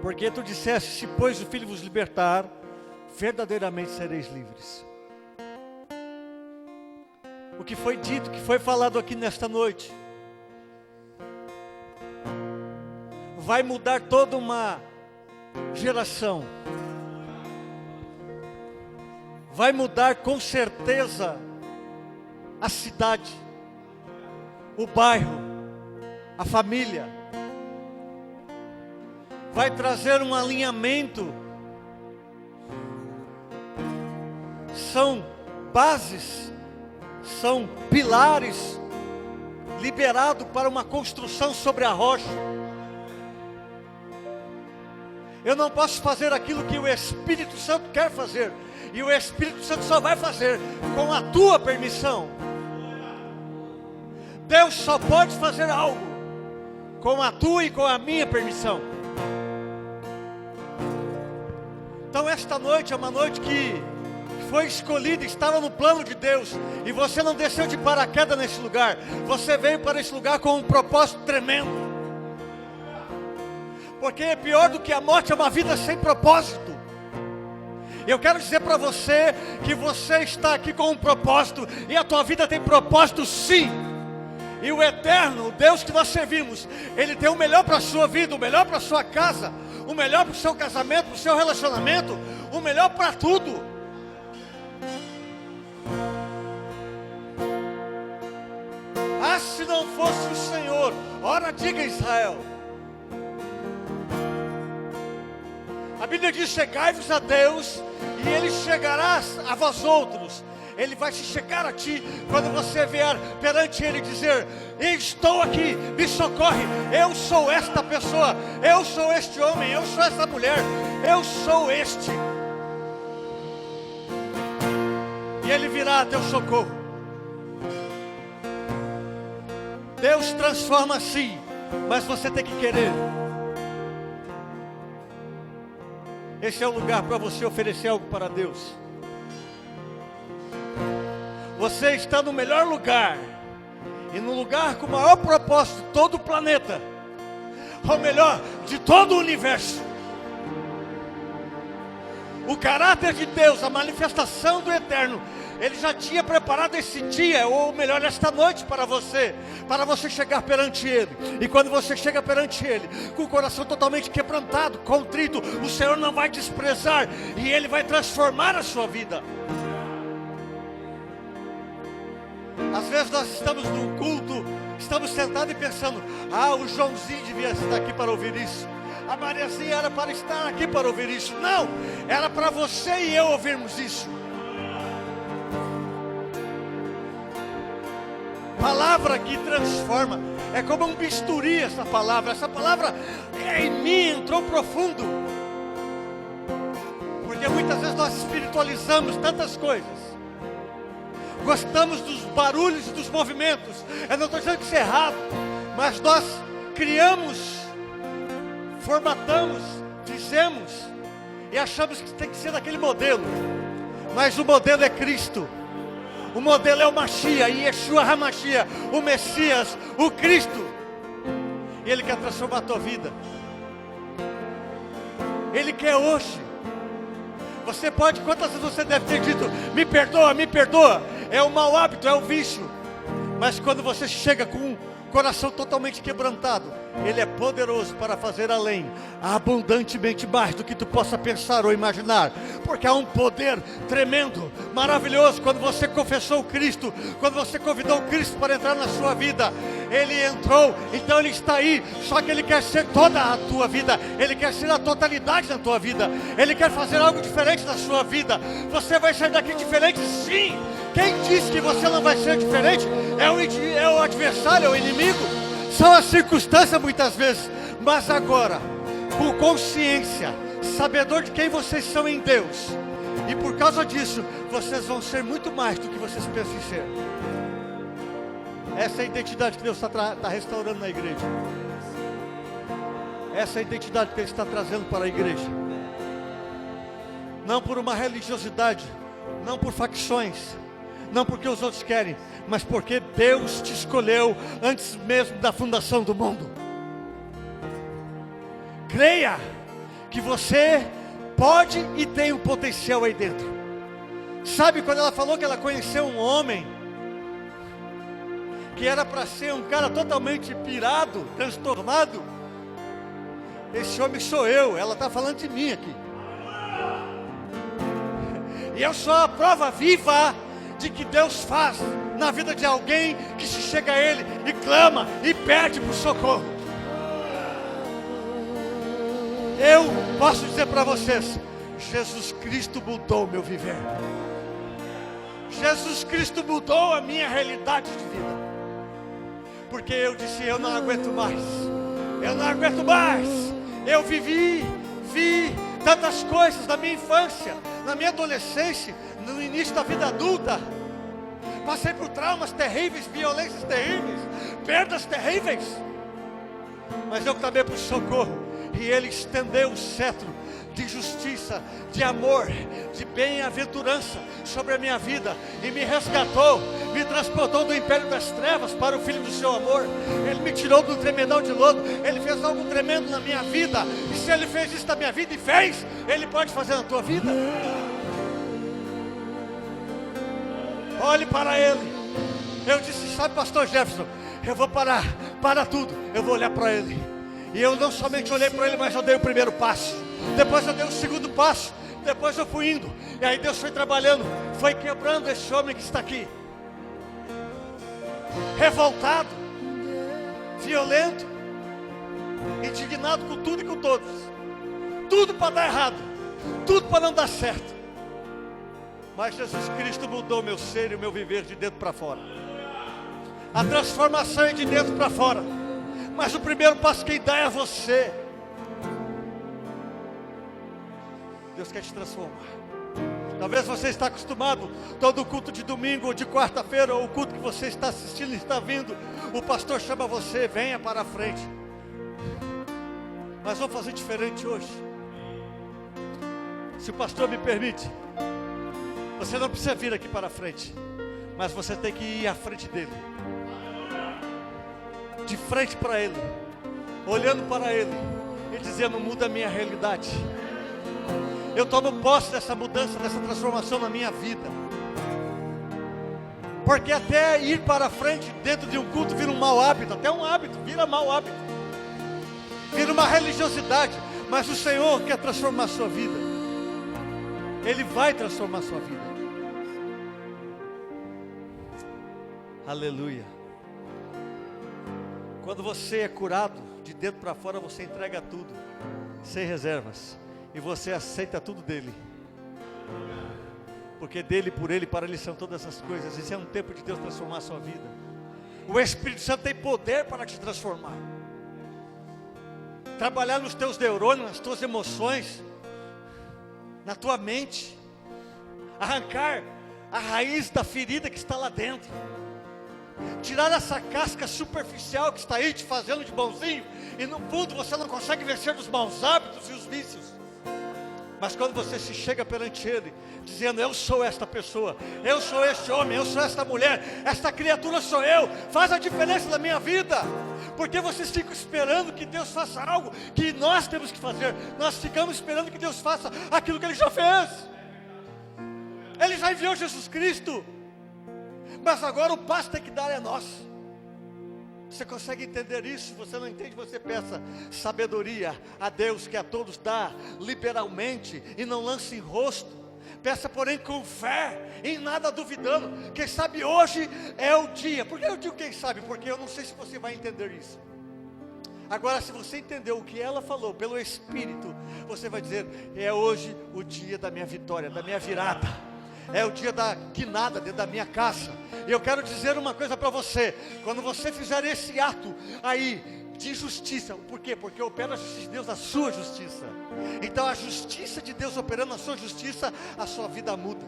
Porque tu disseste: se pois o Filho vos libertar, verdadeiramente sereis livres. O que foi dito, que foi falado aqui nesta noite, vai mudar toda uma geração. Vai mudar com certeza a cidade, o bairro, a família. Vai trazer um alinhamento. São bases, são pilares liberados para uma construção sobre a rocha. Eu não posso fazer aquilo que o Espírito Santo quer fazer, e o Espírito Santo só vai fazer com a tua permissão. Deus só pode fazer algo com a tua e com a minha permissão. Então esta noite é uma noite que foi escolhida, estava no plano de Deus, e você não desceu de paraquedas nesse lugar. Você veio para esse lugar com um propósito tremendo. Porque é pior do que a morte é uma vida sem propósito. Eu quero dizer para você que você está aqui com um propósito, e a tua vida tem propósito sim. E o eterno, o Deus que nós servimos, Ele tem o melhor para a sua vida, o melhor para a sua casa, o melhor para o seu casamento, para o seu relacionamento, o melhor para tudo. Ah, se não fosse o Senhor, ora diga Israel. A Bíblia diz: chegai-vos a Deus, e Ele chegará a vós outros. Ele vai se chegar a ti, quando você vier perante Ele dizer: estou aqui, me socorre, eu sou esta pessoa, eu sou este homem, eu sou esta mulher, eu sou este. E Ele virá a teu socorro. Deus transforma sim, mas você tem que querer. Esse é o lugar para você oferecer algo para Deus. Você está no melhor lugar, e no lugar com o maior propósito de todo o planeta, ou melhor, de todo o universo. O caráter de Deus, a manifestação do eterno, Ele já tinha preparado esse dia, ou melhor, esta noite para você chegar perante Ele. E quando você chega perante Ele, com o coração totalmente quebrantado, contrito, o Senhor não vai desprezar, e Ele vai transformar a sua vida. Às vezes nós estamos num culto, estamos sentados e pensando, o Joãozinho devia estar aqui para ouvir isso. A Mariazinha era para estar aqui para ouvir isso. Não, era para você e eu ouvirmos isso. Palavra que transforma. É como um bisturi essa palavra. Essa palavra em mim entrou profundo. Porque muitas vezes nós espiritualizamos tantas coisas. Gostamos dos barulhos e dos movimentos. Eu não estou dizendo que isso é errado, mas nós criamos, formatamos, fizemos e achamos que tem que ser daquele modelo. Mas o modelo é Cristo. O modelo é o Mashiach, Yeshua HaMashiach, o Messias, o Cristo. E Ele quer transformar a tua vida. Ele quer hoje. Você pode, quantas vezes você deve ter dito, me perdoa, me perdoa. É o mau hábito, é o vício. Mas quando você chega com um coração totalmente quebrantado, Ele é poderoso para fazer além, abundantemente mais do que tu possa pensar ou imaginar. Porque há um poder tremendo, maravilhoso. Quando você confessou o Cristo, quando você convidou o Cristo para entrar na sua vida, Ele entrou, então Ele está aí. Só que Ele quer ser toda a tua vida, Ele quer ser a totalidade da tua vida, Ele quer fazer algo diferente na sua vida. Você vai sair daqui diferente, sim. Quem disse que você não vai ser diferente é o adversário, é o inimigo. São as circunstâncias muitas vezes. Mas agora, com consciência, sabedor de quem vocês são em Deus, e por causa disso, vocês vão ser muito mais do que vocês pensam em ser. Essa é a identidade que Deus está restaurando na igreja. Essa é a identidade que Ele está trazendo para a igreja. Não por uma religiosidade, não por facções, não porque os outros querem, mas porque Deus te escolheu antes mesmo da fundação do mundo. Creia que você pode e tem um potencial aí dentro. Sabe quando ela falou que ela conheceu um homem que era para ser um cara totalmente pirado, transtornado? Esse homem sou eu. Ela está falando de mim aqui. E eu sou a prova viva de que Deus faz na vida de alguém que se chega a Ele e clama e pede por socorro. Eu posso dizer para vocês, Jesus Cristo mudou o meu viver. Jesus Cristo mudou a minha realidade de vida. Porque eu disse, eu não aguento mais. Eu não aguento mais. Eu vi tantas coisas na minha infância, na minha adolescência, no início da vida adulta. Passei por traumas terríveis, violências terríveis, perdas terríveis. Mas eu clamei por socorro, e Ele estendeu o cetro de justiça, de amor, de bem-aventurança sobre a minha vida, e me resgatou, me transportou do império das trevas para o Filho do seu amor. Ele me tirou do tremedal de lodo. Ele fez algo tremendo na minha vida, e se Ele fez isso na minha vida, e fez, Ele pode fazer na tua vida. Olhe para Ele. Eu disse, sabe, pastor Jefferson, eu vou para tudo, eu vou olhar para Ele. E eu não somente olhei para Ele, mas eu dei o primeiro passo, depois eu dei o segundo passo, depois eu fui indo, e aí Deus foi trabalhando, foi quebrando esse homem que está aqui, revoltado, violento, indignado com tudo e com todos, tudo para dar errado, tudo para não dar certo. Mas Jesus Cristo mudou meu ser e o meu viver de dentro para fora. A transformação é de dentro para fora. Mas o primeiro passo quem dá é você. Deus quer te transformar. Talvez você está acostumado, todo culto de domingo ou de quarta-feira, ou o culto que você está assistindo, está vindo, o pastor chama você, venha para a frente. Mas vamos fazer diferente hoje. Se o pastor me permite, você não precisa vir aqui para a frente, mas você tem que ir à frente dele, de frente para Ele, olhando para Ele e dizendo, muda a minha realidade. Eu tomo posse dessa mudança, dessa transformação na minha vida. Porque até ir para frente dentro de um culto vira um mau hábito, até um hábito, vira mau hábito. Vira uma religiosidade, mas o Senhor quer transformar a sua vida. Ele vai transformar a sua vida. Aleluia. Quando você é curado, de dentro para fora você entrega tudo, sem reservas. E você aceita tudo dele. Porque dele, por ele, para ele são todas essas coisas. Esse é um tempo de Deus transformar a sua vida. O Espírito Santo tem poder para te transformar. Trabalhar nos teus neurônios, nas tuas emoções, na tua mente. Arrancar a raiz da ferida que está lá dentro. Tirar essa casca superficial que está aí te fazendo de bonzinho. E no fundo você não consegue vencer os maus hábitos e os vícios. Mas quando você se chega perante Ele, dizendo: eu sou esta pessoa, eu sou este homem, eu sou esta mulher, esta criatura sou eu, faz a diferença na minha vida. Porque vocês ficam esperando que Deus faça algo que nós temos que fazer. Nós ficamos esperando que Deus faça aquilo que Ele já fez. Ele já enviou Jesus Cristo. Mas agora o passo tem que dar é nosso. Você consegue entender isso? Se você não entende, você peça sabedoria a Deus, que a todos dá liberalmente e não lance em rosto. Peça, porém, com fé, em nada duvidando. Quem sabe hoje é o dia. Por que eu digo quem sabe? Porque eu não sei se você vai entender isso. Agora, se você entendeu o que ela falou pelo Espírito, você vai dizer: é hoje o dia da minha vitória, da minha virada. É o dia da guinada dentro da minha casa. E eu quero dizer uma coisa para você: quando você fizer esse ato aí de justiça, por quê? Porque opera a justiça de Deus na sua justiça. Então a justiça de Deus operando na sua justiça, a sua vida muda.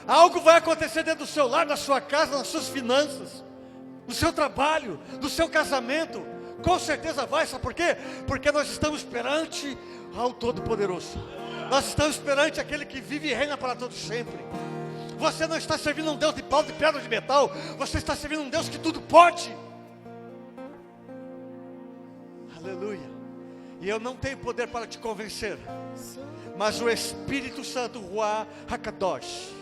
Algo vai acontecer dentro do seu lar, na sua casa, nas suas finanças, no seu trabalho, no seu casamento. Com certeza vai, sabe por quê? Porque nós estamos perante ao Todo-Poderoso. Nós estamos perante aquele que vive e reina para todos sempre. Você não está servindo um Deus de pau, de pedra, de metal. Você está servindo um Deus que tudo pode. Aleluia. E eu não tenho poder para te convencer, mas o Espírito Santo, Ruach HaKadosh,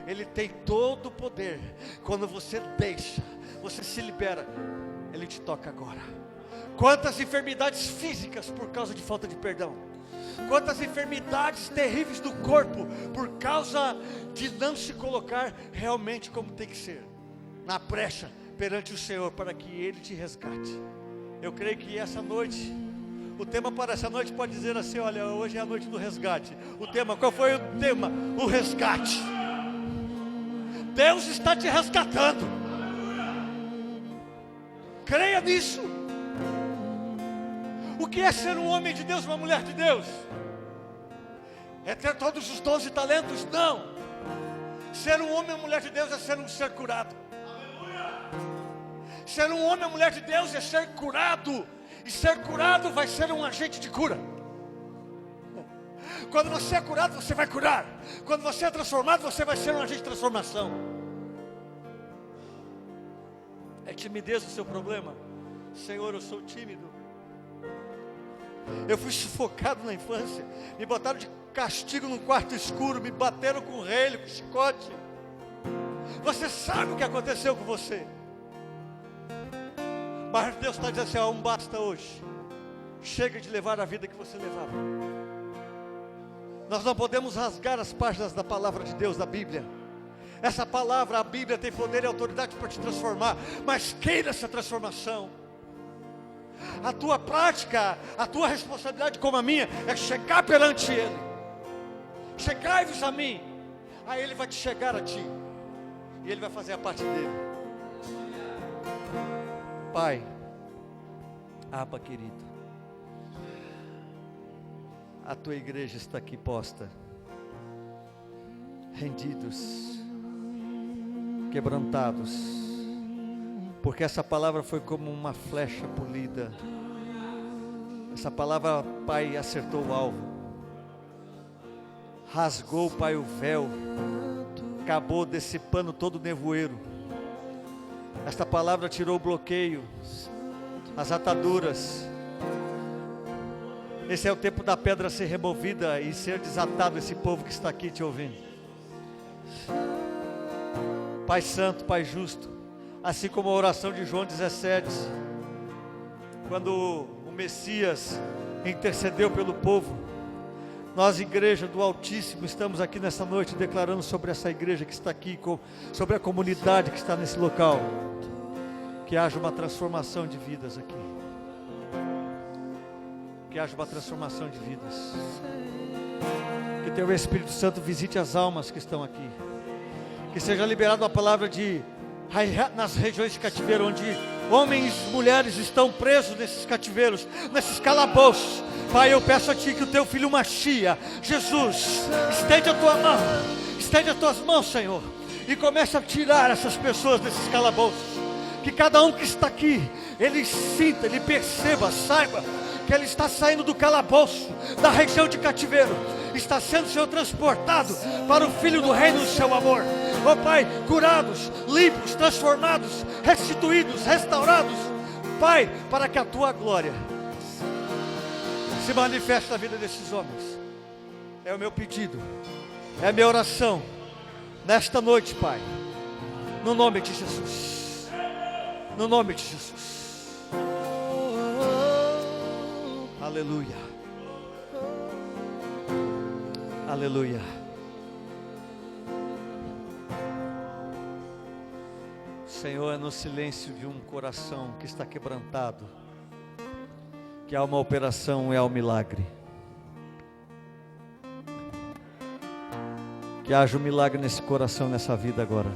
ele tem todo o poder. Quando você deixa, você se libera, ele te toca agora. Quantas enfermidades físicas por causa de falta de perdão. Quantas enfermidades terríveis do corpo por causa de não se colocar realmente como tem que ser, na brecha perante o Senhor, para que Ele te resgate. Eu creio que essa noite, o tema para essa noite pode dizer assim: olha, hoje é a noite do resgate. O tema, qual foi o tema? O resgate. Deus está te resgatando. Creia nisso. O que é ser um homem de Deus, uma mulher de Deus? É ter todos os dons e talentos? Não. Ser um homem ou mulher de Deus é ser um ser curado. Ser um homem ou mulher de Deus é ser curado. E ser curado vai ser um agente de cura. Quando você é curado, você vai curar. Quando você é transformado, você vai ser um agente de transformação. É timidez o seu problema? Senhor, eu sou tímido. Eu fui sufocado na infância. Me botaram de castigo num quarto escuro. Me bateram com relho, com chicote. Você sabe o que aconteceu com você. Mas Deus está dizendo assim: um basta hoje. Chega de levar a vida que você levava. Nós não podemos rasgar as páginas da palavra de Deus, da Bíblia. Essa palavra, a Bíblia, tem poder e autoridade para te transformar. Mas queira essa transformação. A tua prática, a tua responsabilidade como a minha, é chegar perante Ele. Chegai-vos a mim. Aí Ele vai te chegar a ti. E Ele vai fazer a parte dele. Pai, Abba querido, a tua igreja está aqui posta, rendidos, quebrantados, porque essa palavra foi como uma flecha polida. Essa palavra, Pai, acertou o alvo, rasgou, Pai, o véu, acabou dissipando todo o nevoeiro. Esta palavra tirou o bloqueio, as ataduras, Esse é o tempo da pedra ser removida e ser desatado esse povo que está aqui te ouvindo. Pai Santo, Pai Justo, assim como a oração de João 17, quando o Messias intercedeu pelo povo, nós, igreja do Altíssimo, estamos aqui nessa noite declarando sobre essa igreja que está aqui, sobre a comunidade que está nesse local, que haja uma transformação de vidas aqui, que haja uma transformação de vidas, que Teu Espírito Santo visite as almas que estão aqui, que seja liberada a palavra nas regiões de cativeiro, onde homens e mulheres estão presos nesses cativeiros, nesses calabouços. Pai, eu peço a Ti que o Teu Filho Machia, Jesus, estende a Tua mão, estende as Tuas mãos, Senhor, e comece a tirar essas pessoas desses calabouços. Que cada um que está aqui, ele sinta, ele perceba, saiba que ele está saindo do calabouço, da região de cativeiro, está sendo, Senhor, transportado para o Filho do Reino do Seu amor. Ó Pai, curados, limpos, transformados, restituídos, restaurados, Pai, para que a Tua glória se manifeste na vida desses homens. É o meu pedido, é a minha oração nesta noite, Pai, no nome de Jesus, no nome de Jesus. Aleluia, aleluia. Senhor, é no silêncio de um coração que está quebrantado que há uma operação e há um milagre. Que haja um milagre nesse coração, nessa vida agora.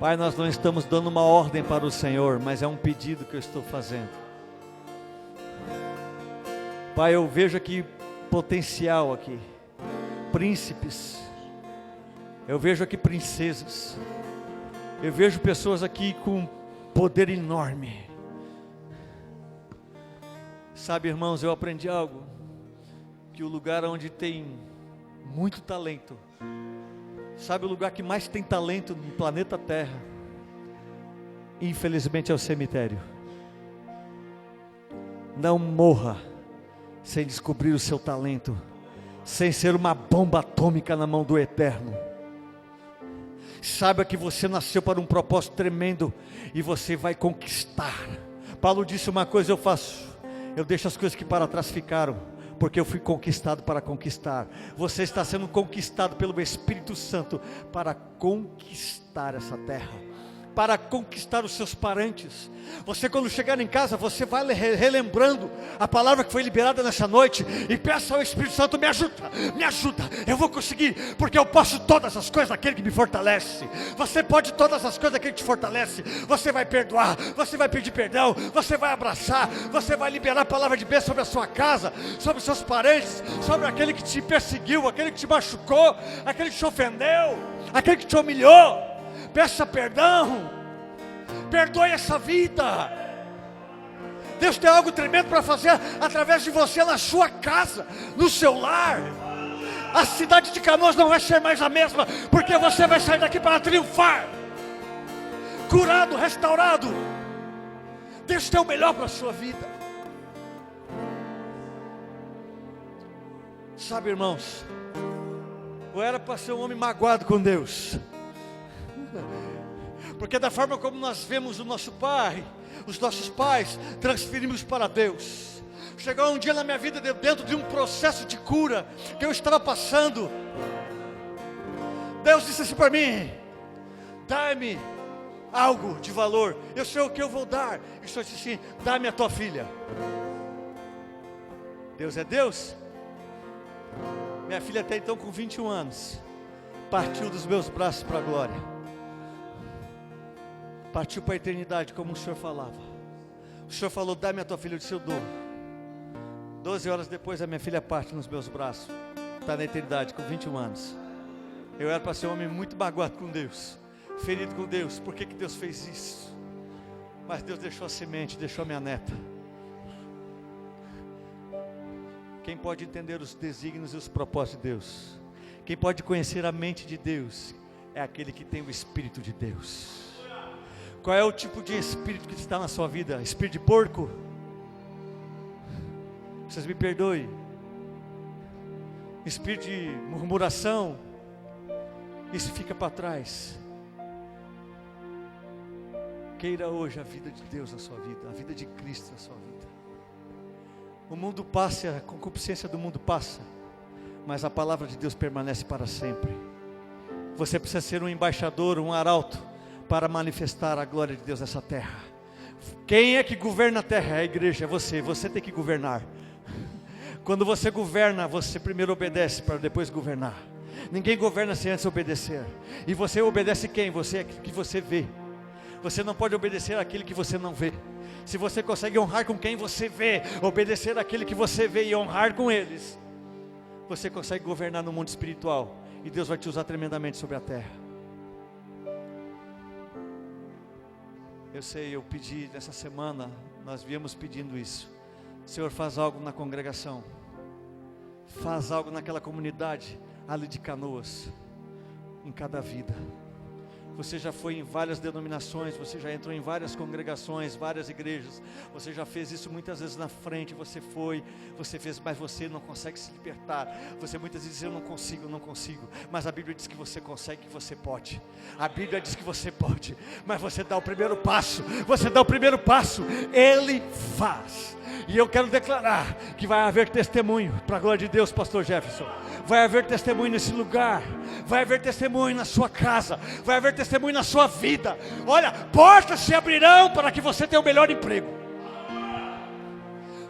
Pai, nós não estamos dando uma ordem para o Senhor, mas é um pedido que eu estou fazendo. Pai, eu vejo aqui potencial aqui, príncipes, eu vejo aqui princesas, eu vejo pessoas aqui com poder enorme. Sabe, irmãos, eu aprendi algo, que o lugar onde tem muito talento, sabe o lugar que mais tem talento no planeta Terra? Infelizmente é o cemitério. Não morra sem descobrir o seu talento, sem ser uma bomba atômica na mão do Eterno. Saiba que você nasceu para um propósito tremendo e você vai conquistar. Paulo disse uma coisa: eu faço, eu deixo as coisas que para trás ficaram, porque eu fui conquistado para conquistar. Você está sendo conquistado pelo Espírito Santo para conquistar essa terra, para conquistar os seus parentes. Você, quando chegar em casa, você vai relembrando a palavra que foi liberada nessa noite e peça ao Espírito Santo: me ajuda, eu vou conseguir, porque eu posso todas as coisas daquele que me fortalece. Você pode todas as coisas daquele que te fortalece. Você vai perdoar, você vai pedir perdão, você vai abraçar, você vai liberar a palavra de bênção sobre a sua casa, sobre os seus parentes, sobre aquele que te perseguiu, aquele que te machucou, aquele que te ofendeu, aquele que te humilhou. Peça perdão, perdoe essa vida. Deus tem algo tremendo para fazer através de você na sua casa, no seu lar. A cidade de Canoas não vai ser mais a mesma, porque você vai sair daqui para triunfar, curado, restaurado. Deus tem o melhor para a sua vida. Sabe, irmãos, eu era para ser um homem magoado com Deus, porque da forma como nós vemos o nosso pai, os nossos pais, transferimos para Deus. Chegou um dia na minha vida, dentro de um processo de cura que eu estava passando, Deus disse assim para mim: dá-me algo de valor. Eu sei o que eu vou dar. E o Senhor disse assim: dá-me a tua filha. Deus é Deus. Minha filha até então, com 21 anos, partiu dos meus braços para a glória. Partiu para a eternidade, como o Senhor falava. O Senhor falou: dá-me a tua filha. Eu disse: eu dou. 12 horas depois, a minha filha parte nos meus braços. Está na eternidade, com 21 anos. Eu era para ser um homem muito magoado com Deus, ferido com Deus. Por que Deus fez isso? Mas Deus deixou a semente, deixou a minha neta. Quem pode entender os desígnios e os propósitos de Deus, quem pode conhecer a mente de Deus, é aquele que tem o Espírito de Deus. Qual é o tipo de espírito que está na sua vida? Espírito de porco? Vocês me perdoem. Espírito de murmuração, isso fica para trás. Queira hoje a vida de Deus na sua vida, a vida de Cristo na sua vida. O mundo passa, a concupiscência do mundo passa, mas a palavra de Deus permanece para sempre. Você precisa ser um embaixador, um arauto, para manifestar a glória de Deus nessa terra. Quem é que governa a terra? É a igreja, é você. Você tem que governar. Quando você governa, você primeiro obedece para depois governar. Ninguém governa sem antes obedecer. E você obedece quem? Você é aquilo que você vê. Você não pode obedecer àquele que você não vê. Se você consegue honrar com quem você vê, obedecer àquele que você vê e honrar com eles, você consegue governar no mundo espiritual. E Deus vai te usar tremendamente sobre a terra. Eu sei, eu pedi nessa semana, nós viemos pedindo isso. Senhor, faz algo na congregação. Faz algo naquela comunidade ali de Canoas, em cada vida. Você já foi em várias denominações, você já entrou em várias congregações, várias igrejas. Você já fez isso muitas vezes na frente, você fez, mas você não consegue se libertar. Você muitas vezes diz, eu não consigo. Mas a Bíblia diz que você consegue, que você pode. A Bíblia diz que você pode, mas você dá o primeiro passo. Ele faz. E eu quero declarar que vai haver testemunho, para a glória de Deus, pastor Jefferson. Vai haver testemunho nesse lugar, vai haver testemunho na sua casa, vai haver testemunho na sua vida. Olha, portas se abrirão para que você tenha o melhor emprego.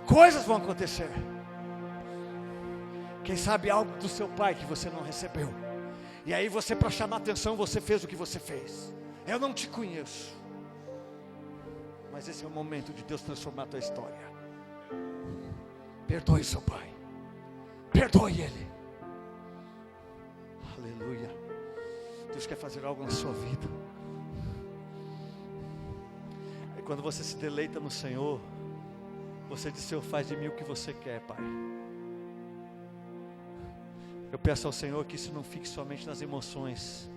Coisas vão acontecer. Quem sabe algo do seu pai que você não recebeu. E aí você, para chamar atenção, você fez o que você fez. Eu não te conheço. Mas esse é o momento de Deus transformar a tua história. Perdoe seu pai. Perdoe ele. Aleluia. Deus quer fazer algo na sua vida. E quando você se deleita no Senhor, você diz, Senhor, faz de mim o que você quer, Pai. Eu peço ao Senhor que isso não fique somente nas emoções,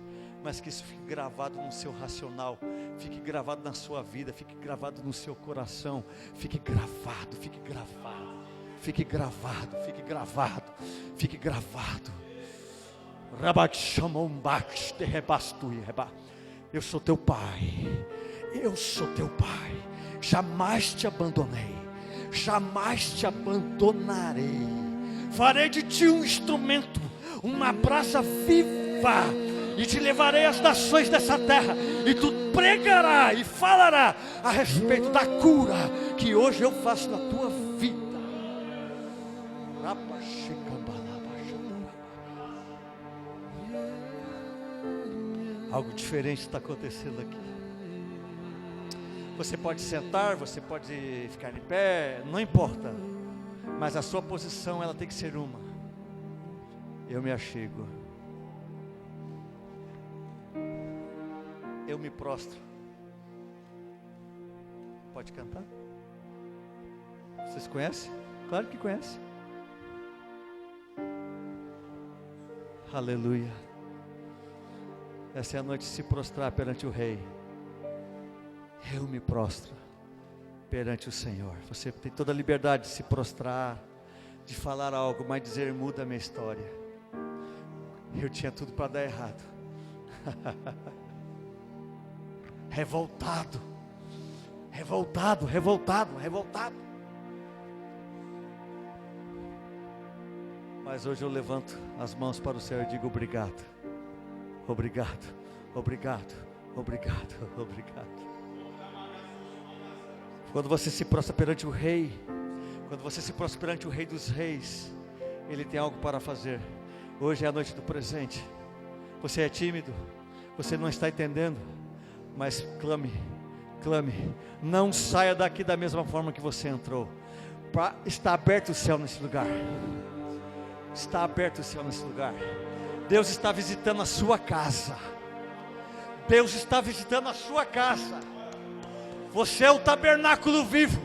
mas que isso fique gravado no seu racional, fique gravado na sua vida, fique gravado no seu coração, fique gravado. Eu sou teu pai, jamais te abandonei, jamais te abandonarei. Farei de ti um instrumento, uma brasa viva, e te levarei às nações dessa terra, e tu pregarás e falarás a respeito da cura que hoje eu faço na tua vida. Algo diferente está acontecendo aqui. Você pode sentar, você pode ficar em pé, não importa, mas a sua posição ela tem que ser uma. Eu me achego, eu me prostro. Pode cantar? Vocês conhecem? Claro que conhecem. Aleluia. Essa é a noite de se prostrar perante o Rei. Eu me prostro perante o Senhor. Você tem toda a liberdade de se prostrar, de falar algo, mas dizer, muda a minha história. Eu tinha tudo para dar errado. Revoltado. Mas hoje eu levanto as mãos para o Senhor e digo obrigado. Obrigado. Quando você se prostra perante o Rei, quando você se prostra perante o Rei dos Reis, Ele tem algo para fazer. Hoje é a noite do presente. Você é tímido, você não está entendendo, mas clame. Não saia daqui da mesma forma que você entrou. Está aberto o céu nesse lugar. Deus está visitando a sua casa. Você é o tabernáculo vivo.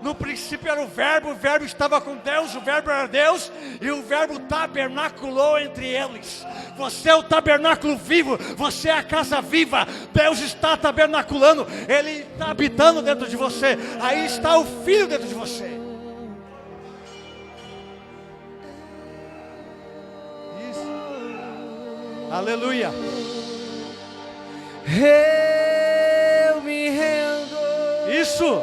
No princípio era o verbo estava com Deus, o verbo era Deus, e o verbo tabernaculou entre eles. Você é o tabernáculo vivo, você é a casa viva. Deus está tabernaculando, Ele está habitando dentro de você. Aí está o Filho dentro de você. Aleluia. Eu me rendo. Isso.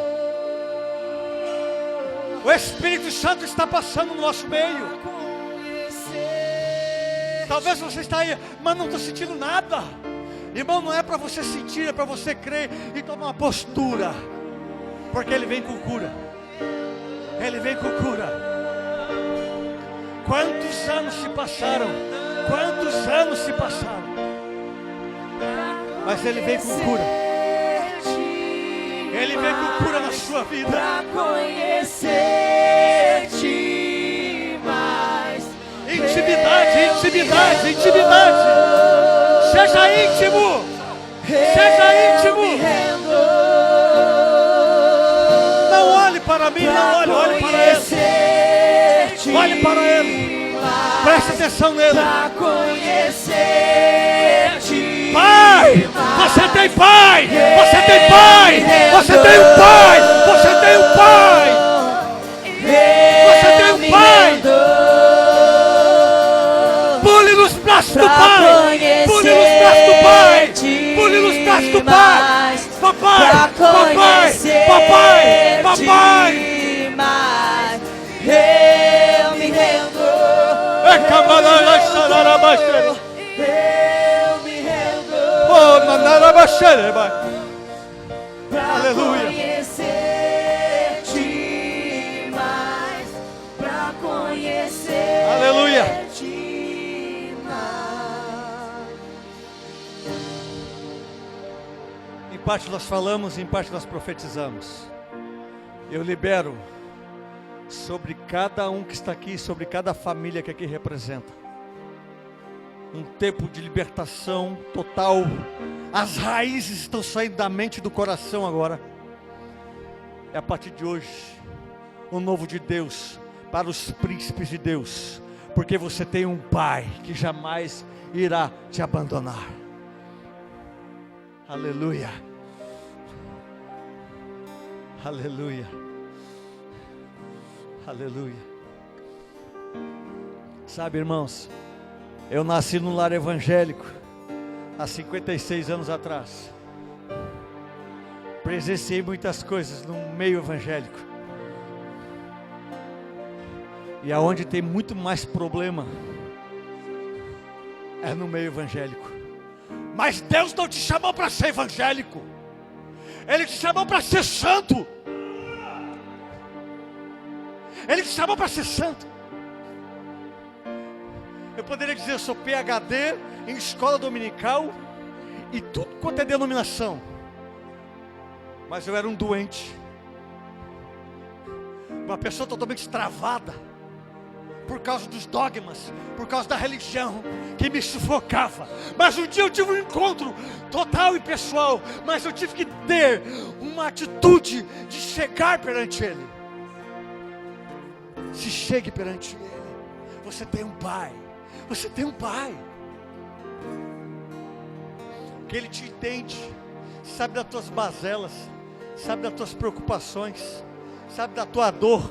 O Espírito Santo está passando no nosso meio. Talvez você está aí, mas não estou sentindo nada. Irmão, não é para você sentir, é para você crer e tomar uma postura. Porque Ele vem com cura. Ele vem com cura. Quantos anos se passaram? Quantos anos se passaram? Mas Ele vem com cura. Ele vem com cura na sua vida. Pra conhecer-te mais. Intimidade, intimidade, intimidade. Seja íntimo. Seja íntimo. Não olhe para mim, não olhe, olhe para Ele. Olhe para Ele. Preste atenção nele. Pai, você tem pai. Você tem pai. Você tem um pai. Você tem um pai. Você tem um pai. Pule nos braços do pai. Pule nos braços do pai. Pule nos braços do pai. Papai, papai, papai, papai. Eu me rendo. Eu me rendo. Oh, nanarabaxere, vai. Pra Aleluia. conhecer-te mais. Pra conhecer-te Aleluia. mais. Em parte nós falamos, em parte nós profetizamos. Eu libero sobre cada um que está aqui, sobre cada família que aqui representa, um tempo de libertação total. As raízes estão saindo da mente e do coração agora. É a partir de hoje o novo de Deus para os príncipes de Deus, porque você tem um pai que jamais irá te abandonar. Aleluia. Aleluia. Aleluia. Sabe, irmãos, eu nasci num lar evangélico há 56 anos atrás. Presenciei muitas coisas no meio evangélico. E aonde tem muito mais problema é no meio evangélico. Mas Deus não te chamou para ser evangélico. Ele te chamou para ser santo. Ele te chamou para ser santo. Eu poderia dizer, eu sou PhD em escola dominical e tudo quanto é denominação. Mas eu era um doente. Uma pessoa totalmente travada. Por causa dos dogmas, por causa da religião que me sufocava. Mas um dia eu tive um encontro total e pessoal. Mas eu tive que ter uma atitude de chegar perante Ele. Se chegue perante Ele. Você tem um pai. Você tem um pai. Que Ele te entende. Sabe das tuas mazelas. Sabe das tuas preocupações. Sabe da tua dor.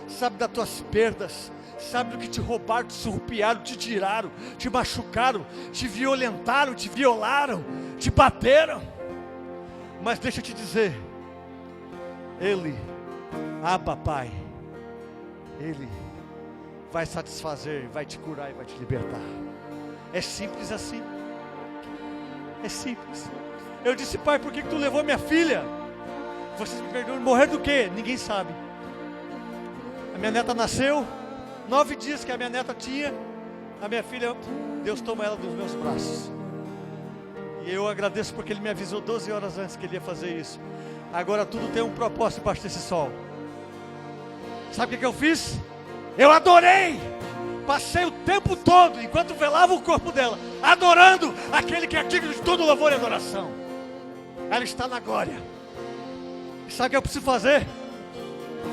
Sabe das tuas perdas. Sabe do que te roubaram, te surrupiaram, te tiraram, te machucaram, te violentaram, te violaram, te bateram. Mas deixa eu te dizer, Ele, Abba Pai, Ele vai satisfazer, vai te curar e vai te libertar. É simples assim. É simples. Eu disse, pai, por que tu levou minha filha? Vocês me perdoam, morrer do quê? Ninguém sabe. A minha neta nasceu, 9 dias que a minha neta tinha, a minha filha, Deus toma ela dos meus braços. E eu agradeço porque Ele me avisou 12 horas antes que Ele ia fazer isso. Agora tudo tem um propósito debaixo desse sol. Sabe o que eu fiz? Eu adorei. Passei o tempo todo, enquanto velava o corpo dela, adorando aquele que é digno de todo louvor e adoração. Ela está na glória. E sabe o que eu preciso fazer?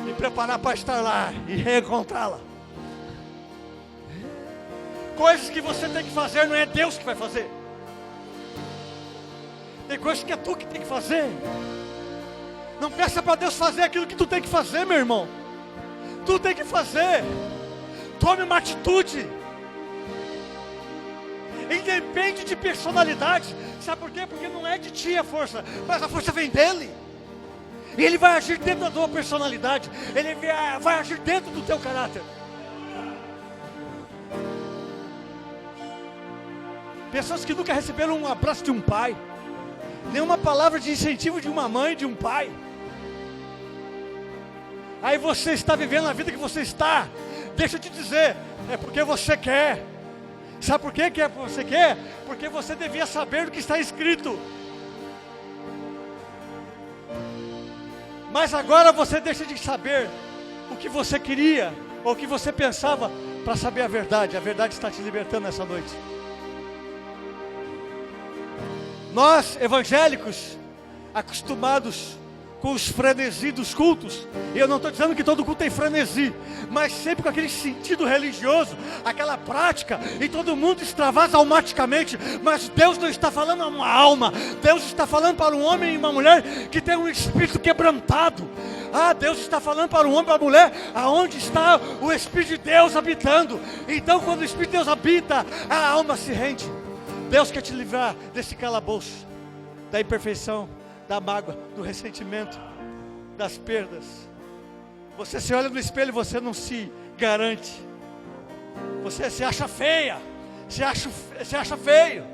Me preparar para estar lá e reencontrá-la. Coisas que você tem que fazer, não é Deus que vai fazer. Tem coisas que é tu que tem que fazer. Não peça para Deus fazer aquilo que tu tem que fazer, meu irmão. Tu tem que fazer. Tome uma atitude. independe de personalidade. Sabe por quê? Porque não é de ti a força, mas a força vem dele. E ele vai agir dentro da tua personalidade, ele vai agir dentro do teu caráter. Pessoas que nunca receberam um abraço de um pai, nenhuma palavra de incentivo de uma mãe, de um pai. Aí você está vivendo a vida que você está. Deixa eu te dizer, é porque você quer. Sabe por quê que você quer? Porque você devia saber do que está escrito. Mas agora você deixa de saber o que você queria, ou o que você pensava, para saber a verdade. A verdade está te libertando nessa noite. Nós, evangélicos, acostumados com os frenesi dos cultos, e eu não estou dizendo que todo culto tem frenesi, mas sempre com aquele sentido religioso, aquela prática, e todo mundo extravasa almaticamente, mas Deus não está falando a uma alma, Deus está falando para um homem e uma mulher que tem um espírito quebrantado. Deus está falando para um homem e para uma mulher, aonde está o Espírito de Deus habitando. Então quando o Espírito de Deus habita, a alma se rende. Deus quer te livrar desse calabouço, da imperfeição, da mágoa, do ressentimento, das perdas. Você se olha no espelho e você não se garante. Você se acha feia, se acha feio.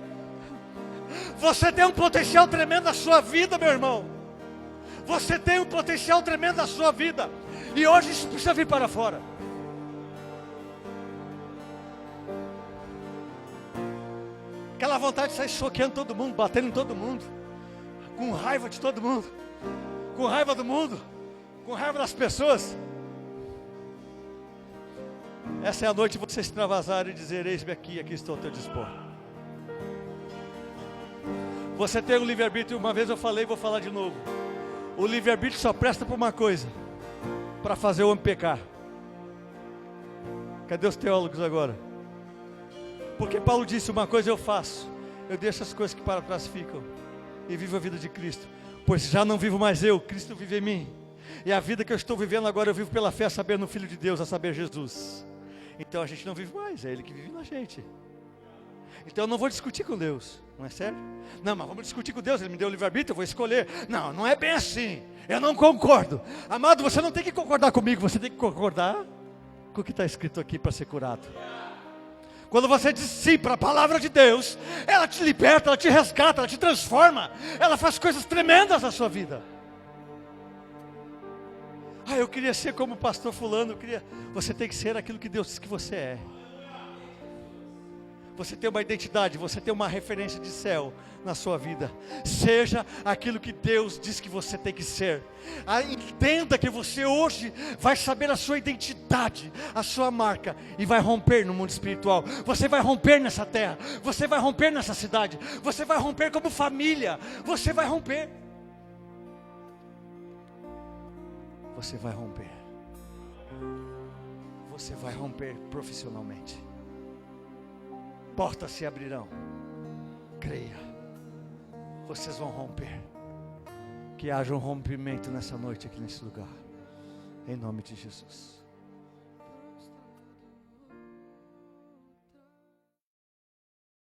Você tem um potencial tremendo na sua vida, meu irmão. Você tem um potencial tremendo na sua vida. E hoje isso precisa vir para fora. Aquela vontade de sair soqueando todo mundo, batendo em todo mundo, com raiva de todo mundo, com raiva do mundo, com raiva das pessoas. Essa é a noite de você extravasar e dizer: eis-me aqui estou ao teu dispor. Você tem um livre-arbítrio, uma vez eu falei e vou falar de novo. O livre-arbítrio só presta para uma coisa: para fazer o homem pecar. Cadê os teólogos agora? Porque Paulo disse: uma coisa eu faço, eu deixo as coisas que para trás ficam e vivo a vida de Cristo, pois já não vivo mais eu, Cristo vive em mim. E a vida que eu estou vivendo agora eu vivo pela fé, a saber no Filho de Deus, a saber Jesus. Então a gente não vive mais, é Ele que vive na gente. Então eu não vou discutir com Deus, não é sério? Não, mas vamos discutir com Deus, Ele me deu o livre-arbítrio, eu vou escolher. Não, não é bem assim, eu não concordo. Amado, você não tem que concordar comigo, você tem que concordar com o que está escrito aqui para ser curado. Quando você diz sim para a palavra de Deus, ela te liberta, ela te resgata, ela te transforma, ela faz coisas tremendas na sua vida. Eu queria ser como o pastor fulano, você tem que ser aquilo que Deus diz que você é. Você tem uma identidade, você tem uma referência de céu na sua vida. Seja aquilo que Deus diz que você tem que ser. Entenda que você hoje vai saber a sua identidade, a sua marca, e vai romper no mundo espiritual. Você vai romper nessa terra, você vai romper nessa cidade, você vai romper como família, você vai romper. Você vai romper. Você vai romper profissionalmente. Portas se abrirão. Creia. Vocês vão romper. Que haja um rompimento nessa noite aqui nesse lugar. Em nome de Jesus.